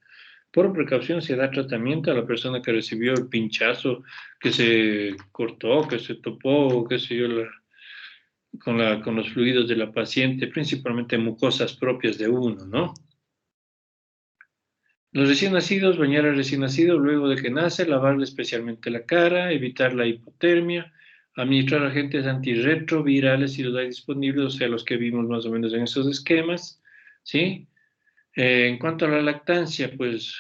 Por precaución se da tratamiento a la persona que recibió el pinchazo, que se cortó, que se topó, qué sé yo, con los fluidos de la paciente, principalmente mucosas propias de uno, ¿no? Los recién nacidos, bañar al recién nacido luego de que nace, lavarle especialmente la cara, evitar la hipotermia, administrar agentes antirretrovirales si los hay disponibles, o sea, los que vimos más o menos en esos esquemas, ¿sí? En cuanto a la lactancia, pues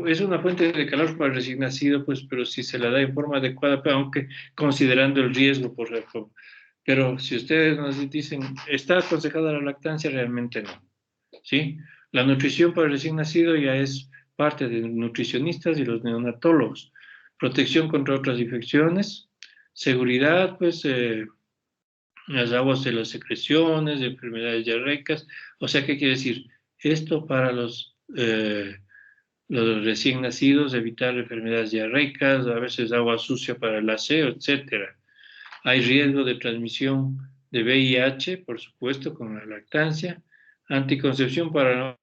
es una fuente de calor para el recién nacido, pues, pero si se la da en forma adecuada, aunque considerando el riesgo, por ejemplo. Pero si ustedes nos dicen, ¿está aconsejada la lactancia? Realmente no, ¿sí? La nutrición para el recién nacido ya es parte de nutricionistas y los neonatólogos. Protección contra otras infecciones, seguridad, pues, las aguas de las secreciones, de enfermedades diarreicas. O sea, ¿qué quiere decir? Esto para los recién nacidos, evitar enfermedades diarreicas, a veces agua sucia para el aseo, etcétera. Hay riesgo de transmisión de VIH, por supuesto, con la lactancia, anticoncepción para la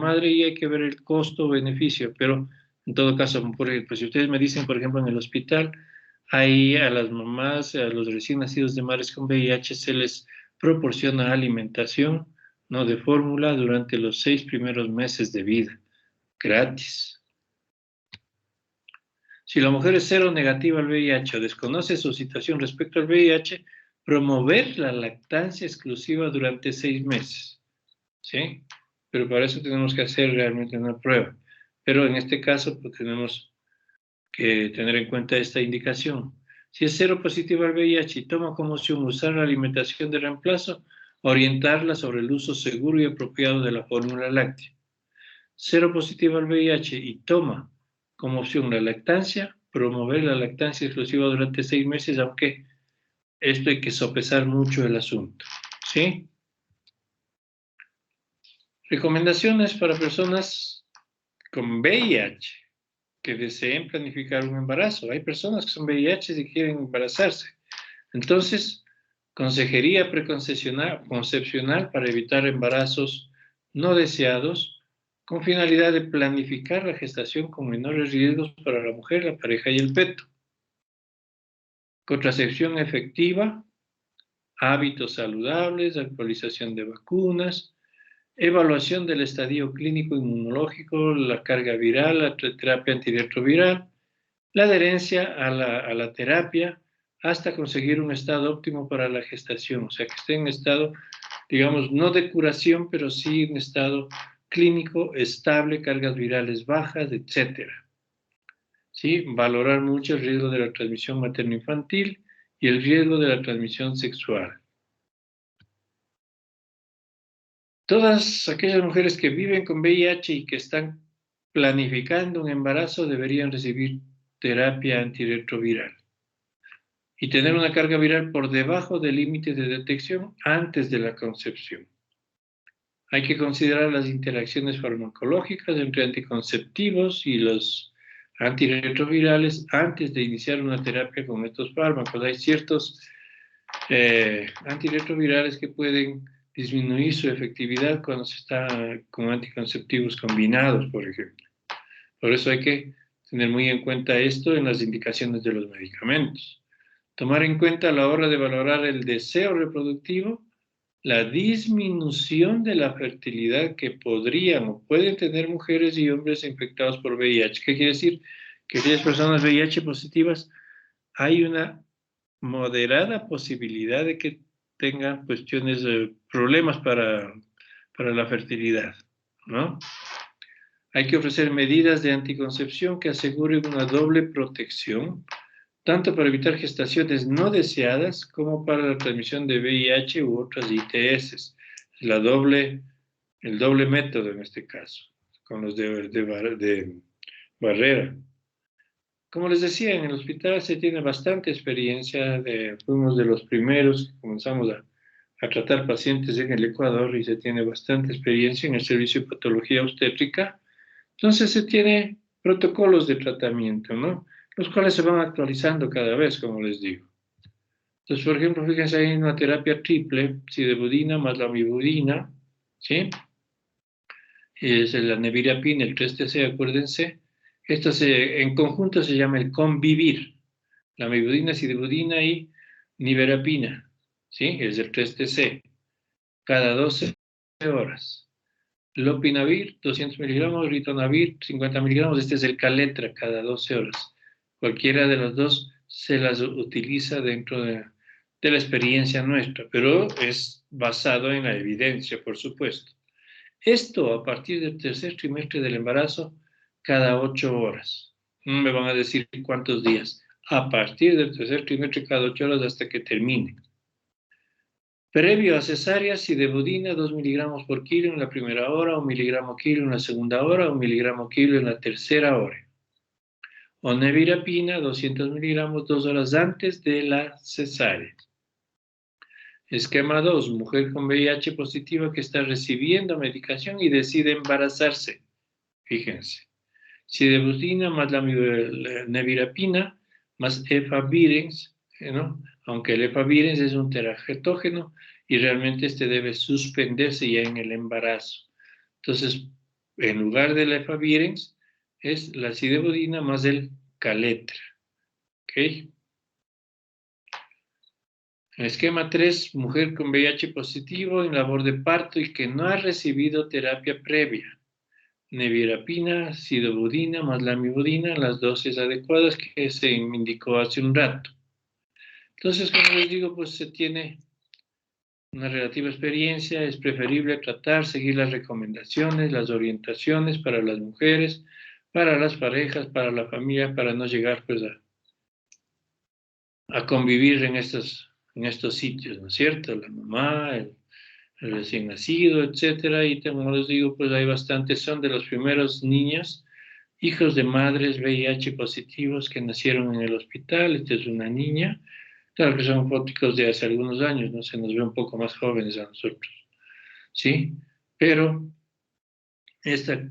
madre y hay que ver el costo-beneficio, pero en todo caso, por ejemplo, si ustedes me dicen, por ejemplo, en el hospital, ahí a las mamás, a los recién nacidos de madres con VIH se les proporciona alimentación, no de fórmula, durante los 6 primeros meses de vida, gratis. Si la mujer es cero negativa al VIH o desconoce su situación respecto al VIH, promover la lactancia exclusiva durante 6 meses, ¿sí? Pero para eso tenemos que hacer realmente una prueba. Pero en este caso, pues tenemos que tener en cuenta esta indicación. Si es cero positivo al VIH y toma como opción usar la alimentación de reemplazo, orientarla sobre el uso seguro y apropiado de la fórmula láctea. Cero positivo al VIH y toma como opción la lactancia, promover la lactancia exclusiva durante 6 meses, aunque esto hay que sopesar mucho el asunto, ¿sí? Recomendaciones para personas con VIH que deseen planificar un embarazo. Hay personas que son VIH y quieren embarazarse. Entonces, consejería preconcepcional para evitar embarazos no deseados con finalidad de planificar la gestación con menores riesgos para la mujer, la pareja y el feto. Contracepción efectiva, hábitos saludables, actualización de vacunas, evaluación del estadio clínico inmunológico, la carga viral, la terapia antirretroviral, la adherencia a la terapia hasta conseguir un estado óptimo para la gestación, o sea, que esté en estado, digamos, no de curación, pero sí en estado clínico estable, cargas virales bajas, etc. ¿Sí? Valorar mucho el riesgo de la transmisión materno-infantil y el riesgo de la transmisión sexual. Todas aquellas mujeres que viven con VIH y que están planificando un embarazo deberían recibir terapia antirretroviral y tener una carga viral por debajo del límite de detección antes de la concepción. Hay que considerar las interacciones farmacológicas entre anticonceptivos y los antirretrovirales antes de iniciar una terapia con estos fármacos. Hay ciertos antirretrovirales que pueden disminuir su efectividad cuando se está con anticonceptivos combinados, por ejemplo. Por eso hay que tener muy en cuenta esto en las indicaciones de los medicamentos. Tomar en cuenta a la hora de valorar el deseo reproductivo, la disminución de la fertilidad que podrían o pueden tener mujeres y hombres infectados por VIH. ¿Qué quiere decir? Que aquellas personas VIH positivas, hay una moderada posibilidad de que tengan cuestiones de problemas para la fertilidad, ¿no? Hay que ofrecer medidas de anticoncepción que aseguren una doble protección, tanto para evitar gestaciones no deseadas como para la transmisión de VIH u otras ITS. El doble método en este caso, con los de barrera. Como les decía, en el hospital se tiene bastante experiencia, fuimos de los primeros que comenzamos a tratar pacientes en el Ecuador y se tiene bastante experiencia en el servicio de patología obstétrica. Entonces se tiene protocolos de tratamiento, ¿no? Los cuales se van actualizando cada vez, como les digo. Entonces, por ejemplo, fíjense ahí en una terapia triple, sidebudina más la amibudina, ¿sí? Es la nevirapina, el 3TC, acuérdense. Esto en conjunto se llama el convivir. La amibudina, sidebudina y niverapina, ¿sí? Es el 3TC. Cada 12 horas. Lopinavir, 200 miligramos, ritonavir, 50 miligramos. Este es el Caletra, cada 12 horas. Cualquiera de las dos se las utiliza dentro de la experiencia nuestra, pero es basado en la evidencia, por supuesto. Esto a partir del tercer trimestre del embarazo, cada 8 horas. No me van a decir cuántos días. A partir del tercer trimestre, cada 8 horas hasta que termine. Previo a cesárea, sidebudina, 2 miligramos por kilo en la primera hora, 1 miligramo kilo en la segunda hora, 1 miligramo kilo en la tercera hora. O nevirapina, 200 miligramos 2 horas antes de la cesárea. Esquema 2, mujer con VIH positiva que está recibiendo medicación y decide embarazarse. Fíjense. Sidebudina más la nevirapina más efavirenz, ¿no? Aunque el efavirenz es un teragetógeno y realmente este debe suspenderse ya en el embarazo. Entonces, en lugar del efavirenz es la sidebudina más el Caletra. ¿Ok? Esquema 3, mujer con VIH positivo en labor de parto y que no ha recibido terapia previa. Nevirapina, sidebudina más la amibudina, las dosis adecuadas que se indicó hace un rato. Entonces, como les digo, pues se tiene una relativa experiencia, es preferible tratar, seguir las recomendaciones, las orientaciones para las mujeres, para las parejas, para la familia, para no llegar pues a convivir en estos sitios, ¿no es cierto? La mamá, el recién nacido, etcétera, y como les digo, pues hay bastantes, son de los primeros niños, hijos de madres VIH positivos que nacieron en el hospital. Esta es una niña, claro que son fotos de hace algunos años, ¿no? Se nos ve un poco más jóvenes a nosotros, ¿sí? Pero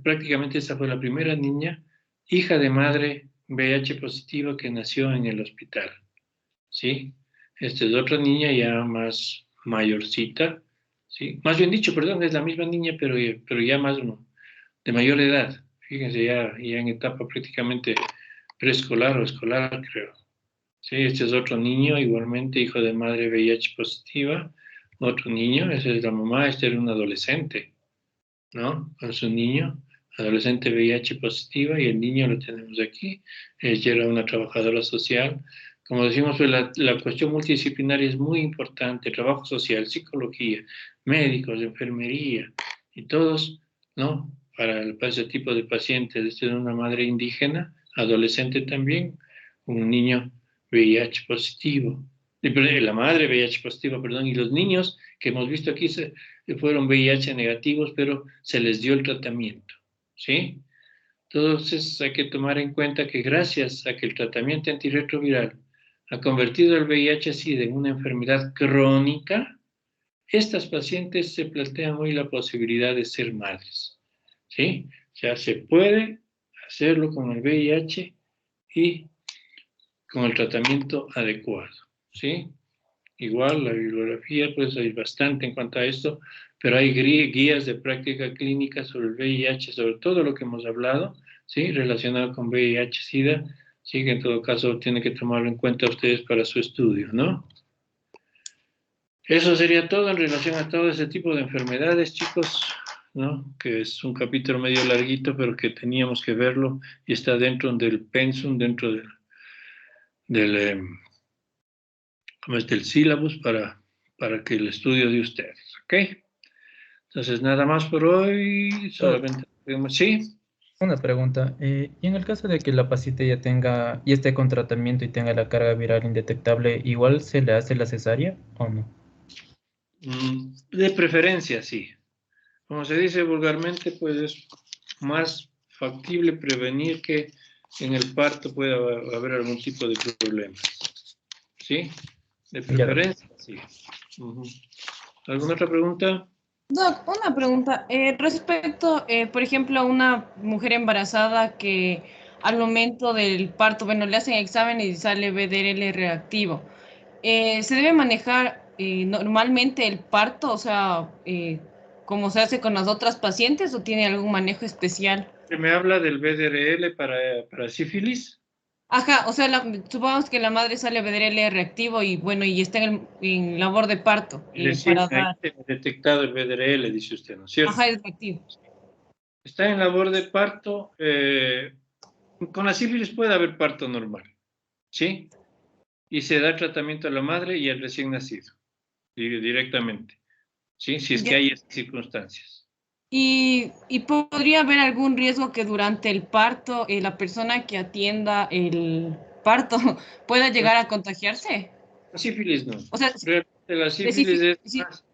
prácticamente esta fue la primera niña, hija de madre VIH positiva que nació en el hospital, ¿sí? Esta es otra niña ya más mayorcita, ¿sí? Más bien dicho, perdón, es la misma niña, pero ya más de mayor edad. Fíjense, ya en etapa prácticamente preescolar o escolar, creo. Sí, este es otro niño, igualmente hijo de madre VIH positiva. Otro niño, esa es la mamá, este era un adolescente, ¿no? Con su niño, adolescente VIH positiva, y el niño lo tenemos aquí. Ella era una trabajadora social. Como decimos, pues la cuestión multidisciplinaria es muy importante, trabajo social, psicología, médicos, enfermería, y todos, ¿no? Para ese tipo de pacientes. Esta es una madre indígena, adolescente también, un niño VIH positivo. La madre VIH positiva, perdón, y los niños que hemos visto aquí fueron VIH negativos, pero se les dio el tratamiento, ¿sí? Entonces hay que tomar en cuenta que gracias a que el tratamiento antirretroviral ha convertido el VIH-Sida en una enfermedad crónica, estas pacientes se plantean hoy la posibilidad de ser madres, ¿sí? O sea, se puede hacerlo con el VIH y con el tratamiento adecuado, ¿sí? Igual la bibliografía, pues hay bastante en cuanto a esto, pero hay guías de práctica clínica sobre el VIH, sobre todo lo que hemos hablado, ¿sí? Relacionado con VIH-Sida, sí, que en todo caso tienen que tomarlo en cuenta ustedes para su estudio, ¿no? Eso sería todo en relación a todo ese tipo de enfermedades, chicos, ¿no? Que es un capítulo medio larguito, pero que teníamos que verlo y está dentro del pensum, dentro del como es del sílabus para que el estudio de ustedes, ¿ok? Entonces, nada más por hoy, solamente, ¿sí? Una pregunta. Y en el caso de que la paciente ya esté con tratamiento y tenga la carga viral indetectable, ¿igual se le hace la cesárea o no? De preferencia, sí. Como se dice vulgarmente, pues es más factible prevenir que en el parto pueda haber algún tipo de problema. ¿Sí? De preferencia, sí. ¿Alguna otra pregunta? Doc, una pregunta. Respecto, por ejemplo, a una mujer embarazada que al momento del parto, bueno, le hacen examen y sale VDRL reactivo. ¿Se debe manejar normalmente el parto, o sea, como se hace con las otras pacientes, o tiene algún manejo especial? Me habla del VDRL para sífilis. Ajá, o sea, supongamos que la madre sale VDRL reactivo y bueno, y está en labor de parto Recién para ahí dar. se ha detectado el VDRL, dice usted, ¿no es cierto? Ajá, es reactivo. Está en labor de parto. Con la sífilis puede haber parto normal, ¿sí? Y se da tratamiento a la madre y al recién nacido, directamente, ¿sí? Si es que Ya. hay esas circunstancias. Y podría haber algún riesgo que durante el parto la persona que atienda el parto pueda llegar a contagiarse. La sífilis no. O sea, Realmente la sífilis es más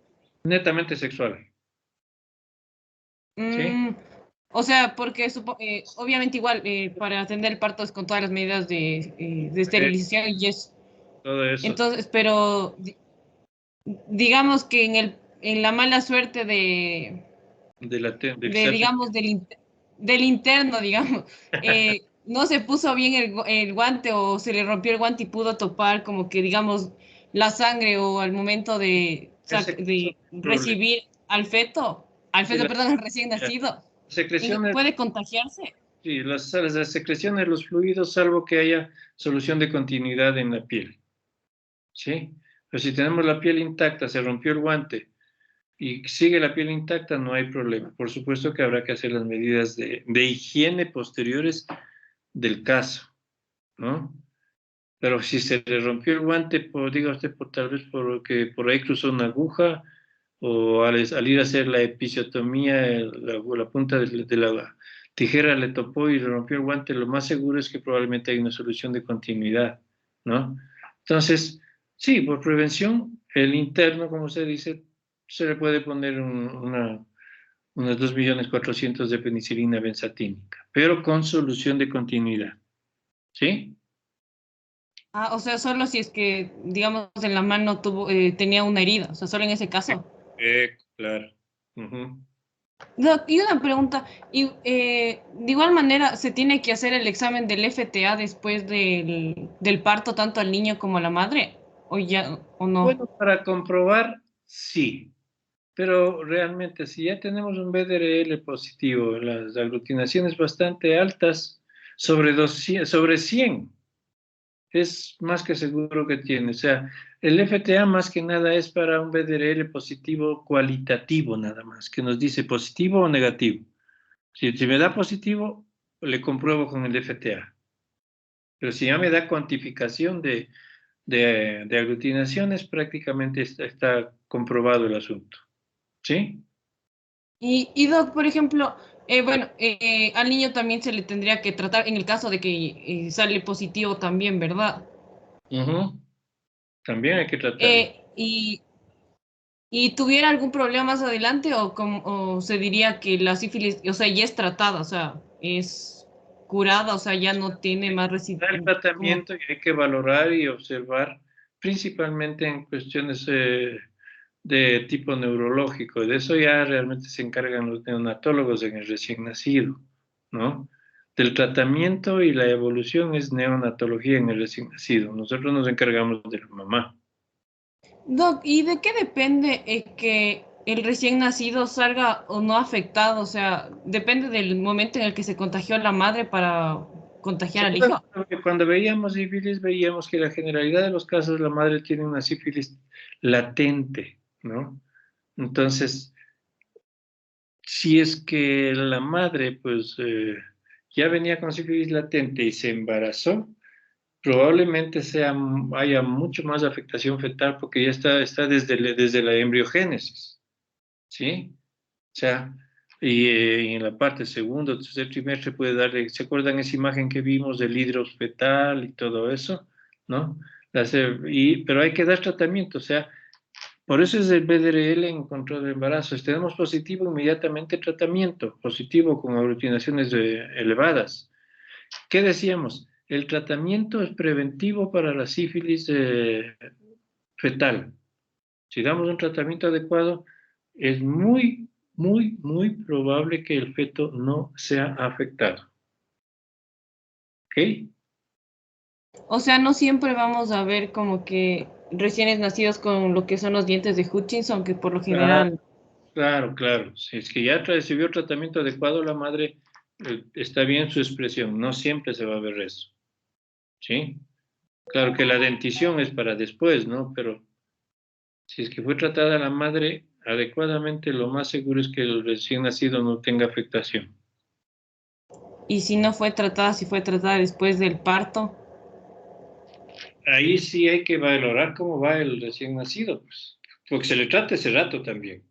netamente sexual, ¿sí? mm, o sea, porque obviamente igual para atender el parto es con todas las medidas de esterilización y eso. Todo eso. Entonces, pero digamos que en la mala suerte De que sea digamos, del interno, digamos, no se puso bien el guante o se le rompió el guante y pudo topar como que, digamos, la sangre o al momento ese de problema. recibir al Sí, feto, perdón, al recién nacido, secreciones, puede contagiarse. sí, las secreciones, los fluidos, salvo que haya solución de continuidad en la piel, ¿sí? Pero si tenemos la piel intacta, se rompió el guante y sigue la piel intacta, no hay problema. Por supuesto que habrá que hacer las medidas de higiene posteriores del caso, ¿no? Pero si se le rompió el guante, diga usted, tal vez porque por ahí cruzó una aguja o al ir a hacer la episiotomía, la punta de la tijera le topó y le rompió el guante, lo más seguro es que probablemente hay una solución de continuidad, ¿no? Entonces, sí, por prevención, el interno, como se dice, se le puede poner unos 2.400.000 de penicilina benzatínica, pero con solución de continuidad, ¿sí? Ah, o sea, solo si es que, digamos, en la mano tenía una herida, o sea, solo en ese caso. Claro. Ujú. Doc, y una pregunta, de igual manera, ¿se tiene que hacer el examen del FTA después del parto, tanto al niño como a la madre? ¿O ya, o no? Bueno, para comprobar, sí, pero realmente si ya tenemos un BDRL positivo, las aglutinaciones bastante altas, sobre 100, es más que seguro que tiene. O sea, el FTA más que nada es para un BDRL positivo cualitativo nada más, que nos dice positivo o negativo. Si me da positivo, le compruebo con el FTA. Pero si ya me da cuantificación de aglutinaciones, prácticamente está comprobado el asunto. ¿Sí? Y Doc, por ejemplo, bueno, al niño también se le tendría que tratar en el caso de que sale positivo también, ¿verdad? Ujú. También hay que tratarlo. Eh, y, y tuviera algún problema más adelante o se diría que la sífilis, o sea, ya es tratada, o sea, es curada, o sea, ya no tiene más El residuos, como, tratamiento y hay que valorar y observar principalmente en cuestiones de tipo neurológico. De eso ya realmente se encargan los neonatólogos en el recién nacido, ¿no? Del tratamiento y la evolución es neonatología en el recién nacido. Nosotros nos encargamos de la mamá. Doc, ¿y de qué depende que el recién nacido salga o no afectado? O sea, depende del momento en el que se contagió la madre para contagiar al hijo. Seguramente cuando veíamos sífilis, veíamos que la generalidad de los casos la madre tiene una sífilis latente, ¿no? Entonces, si es que la madre, pues, ya venía con sífilis latente y se embarazó, probablemente haya mucho más afectación fetal porque ya está desde la embriogénesis, ¿sí? O sea, y en la parte segundo, tercer trimestre puede darle, ¿se acuerdan esa imagen que vimos del hidros fetal y todo eso? ¿No? Pero hay que dar tratamiento, o sea, por eso es el BDRL en control del embarazo. Si tenemos positivo, inmediatamente tratamiento, positivo con aglutinaciones elevadas. ¿Qué decíamos? El tratamiento es preventivo para la sífilis fetal. Si damos un tratamiento adecuado, es muy, muy, muy probable que el feto no sea afectado. ¿Ok? O sea, no siempre vamos a ver como que recién nacidos con lo que son los dientes de Hutchinson, que por lo Ah, general. claro, claro. Si es que ya recibió tratamiento adecuado, la madre está bien su expresión. No siempre se va a ver eso. ¿Sí? Claro que la dentición es para después, ¿no? Pero si es que fue tratada la madre adecuadamente, lo más seguro es que el recién nacido no tenga afectación. Y si no fue tratada, si fue tratada después del parto. Ahí sí hay que valorar cómo va el recién nacido, pues, porque se le trata ese rato también,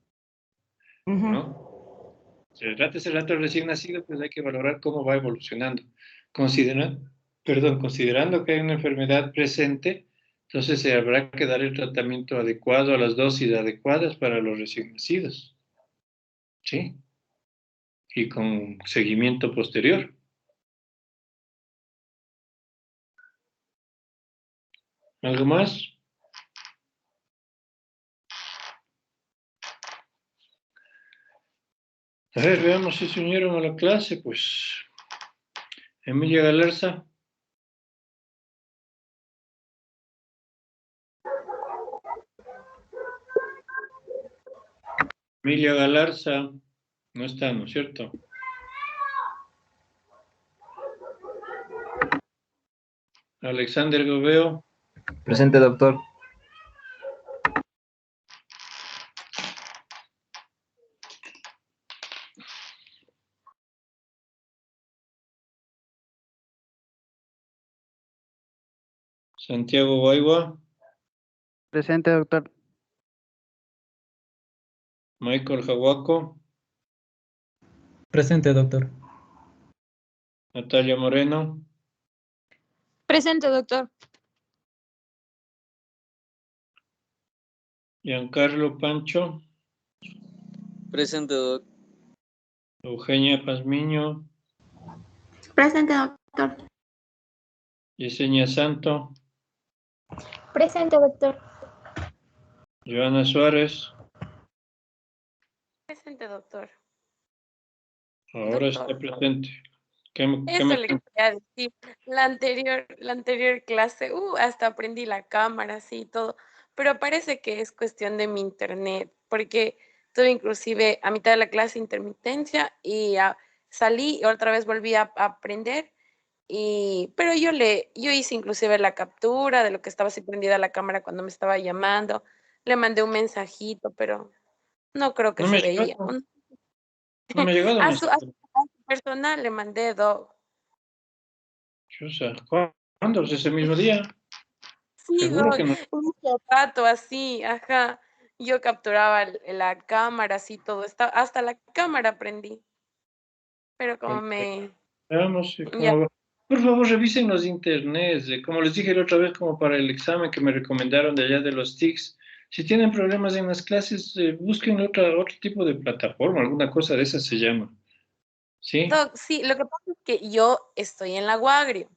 Ujú. ¿no? Se le trata ese rato al recién nacido, pues hay que valorar cómo va evolucionando. Considerando que hay una enfermedad presente, entonces se habrá que dar el tratamiento adecuado a las dosis adecuadas para los recién nacidos, ¿sí? Y con seguimiento posterior. ¿Algo más? A ver, veamos si se unieron a la clase, pues. Emilia Galarza. Emilia Galarza. No está, ¿no es cierto? Alexander Gobeo. Presente, doctor. Santiago Guaigua. Presente, doctor. Michael Jahuaco. Presente, doctor. Natalia Moreno. Presente, doctor. Giancarlo Pancho, Presente, doc. Eugenia Pazmiño, Presente, doctor. Yesenia Santo, Presente, doctor. Joana Suárez, Presente, doctor. ahora está Doctor. presente. ¿Qué Eso me le quería decir. La anterior clase, hasta aprendí la cámara, así y todo. Pero parece que es cuestión de mi internet, porque tuve inclusive a mitad de la clase intermitencia y salí y otra vez volví a aprender. Pero yo hice inclusive la captura de lo que estaba así prendida la cámara cuando me estaba llamando. Le mandé un mensajito, pero no creo que No me se ha veía. llegado, no me ha llegado A su mensaje. personal le mandé dos. Chusa, ¿cuándo? ¿Es ese mismo día? Sí, Seguro que no. un zapato así, ajá. Yo capturaba la cámara, así todo. Hasta la cámara prendí. Pero como me... Veamos Ya. cómo va. Por favor, revisen los internets. Como les dije la otra vez, como para el examen que me recomendaron de allá de los TICs. Si tienen problemas en las clases, busquen otro tipo de plataforma, alguna cosa de esa se llama. ¿Sí? Doc, sí, lo que pasa es que yo estoy en la Guagrio.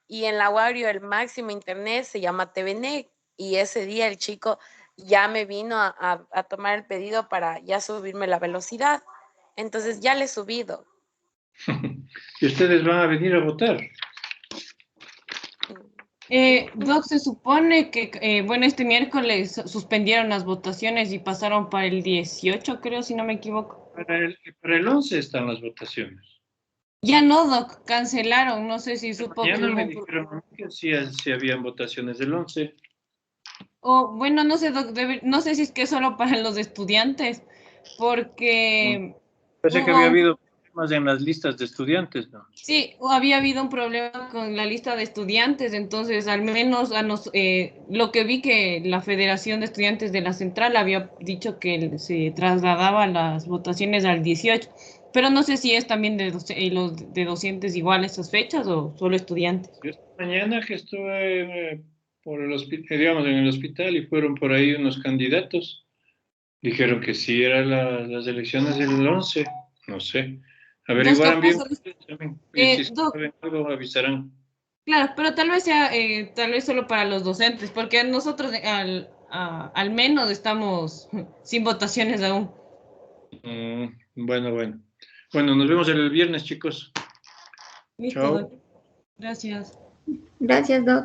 Y en la Guagrio el máximo internet se llama TVNet. Y ese día el chico ya me vino a tomar el pedido para ya subirme la velocidad. Entonces ya le he subido. Y ustedes van a venir a votar. Doc, se supone que, bueno, este miércoles suspendieron las votaciones y pasaron para el 18, creo, si no me equivoco. Para el 11 están las votaciones. Ya no, Doc, cancelaron. No sé si supo que Mañana hubo me un dijeron a mí que sí habían votaciones del 11. O bueno, no sé, Doc, no sé si es que es solo para los estudiantes, porque Parece que había hubo habido problemas en las listas de estudiantes, ¿no? sí, había habido un problema con la lista de estudiantes, entonces al menos lo que vi que la Federación de Estudiantes de la Central había dicho que se trasladaba las votaciones al 18, pero no sé si es también los de docentes igual esas fechas o solo estudiantes. Yo esta mañana que estuve por el hospital, digamos, en el hospital y fueron por ahí unos candidatos, dijeron que sí eran las elecciones del 11, no sé. Los Averiguarán bien capaz, también, y si Doc, saben algo avisarán. claro, pero tal vez sea, tal vez solo para los docentes, porque nosotros al menos estamos sin votaciones aún. Bueno, bueno. Bueno, nos vemos el viernes, chicos. Listo, Chao. Doc. Gracias. Gracias, Doc.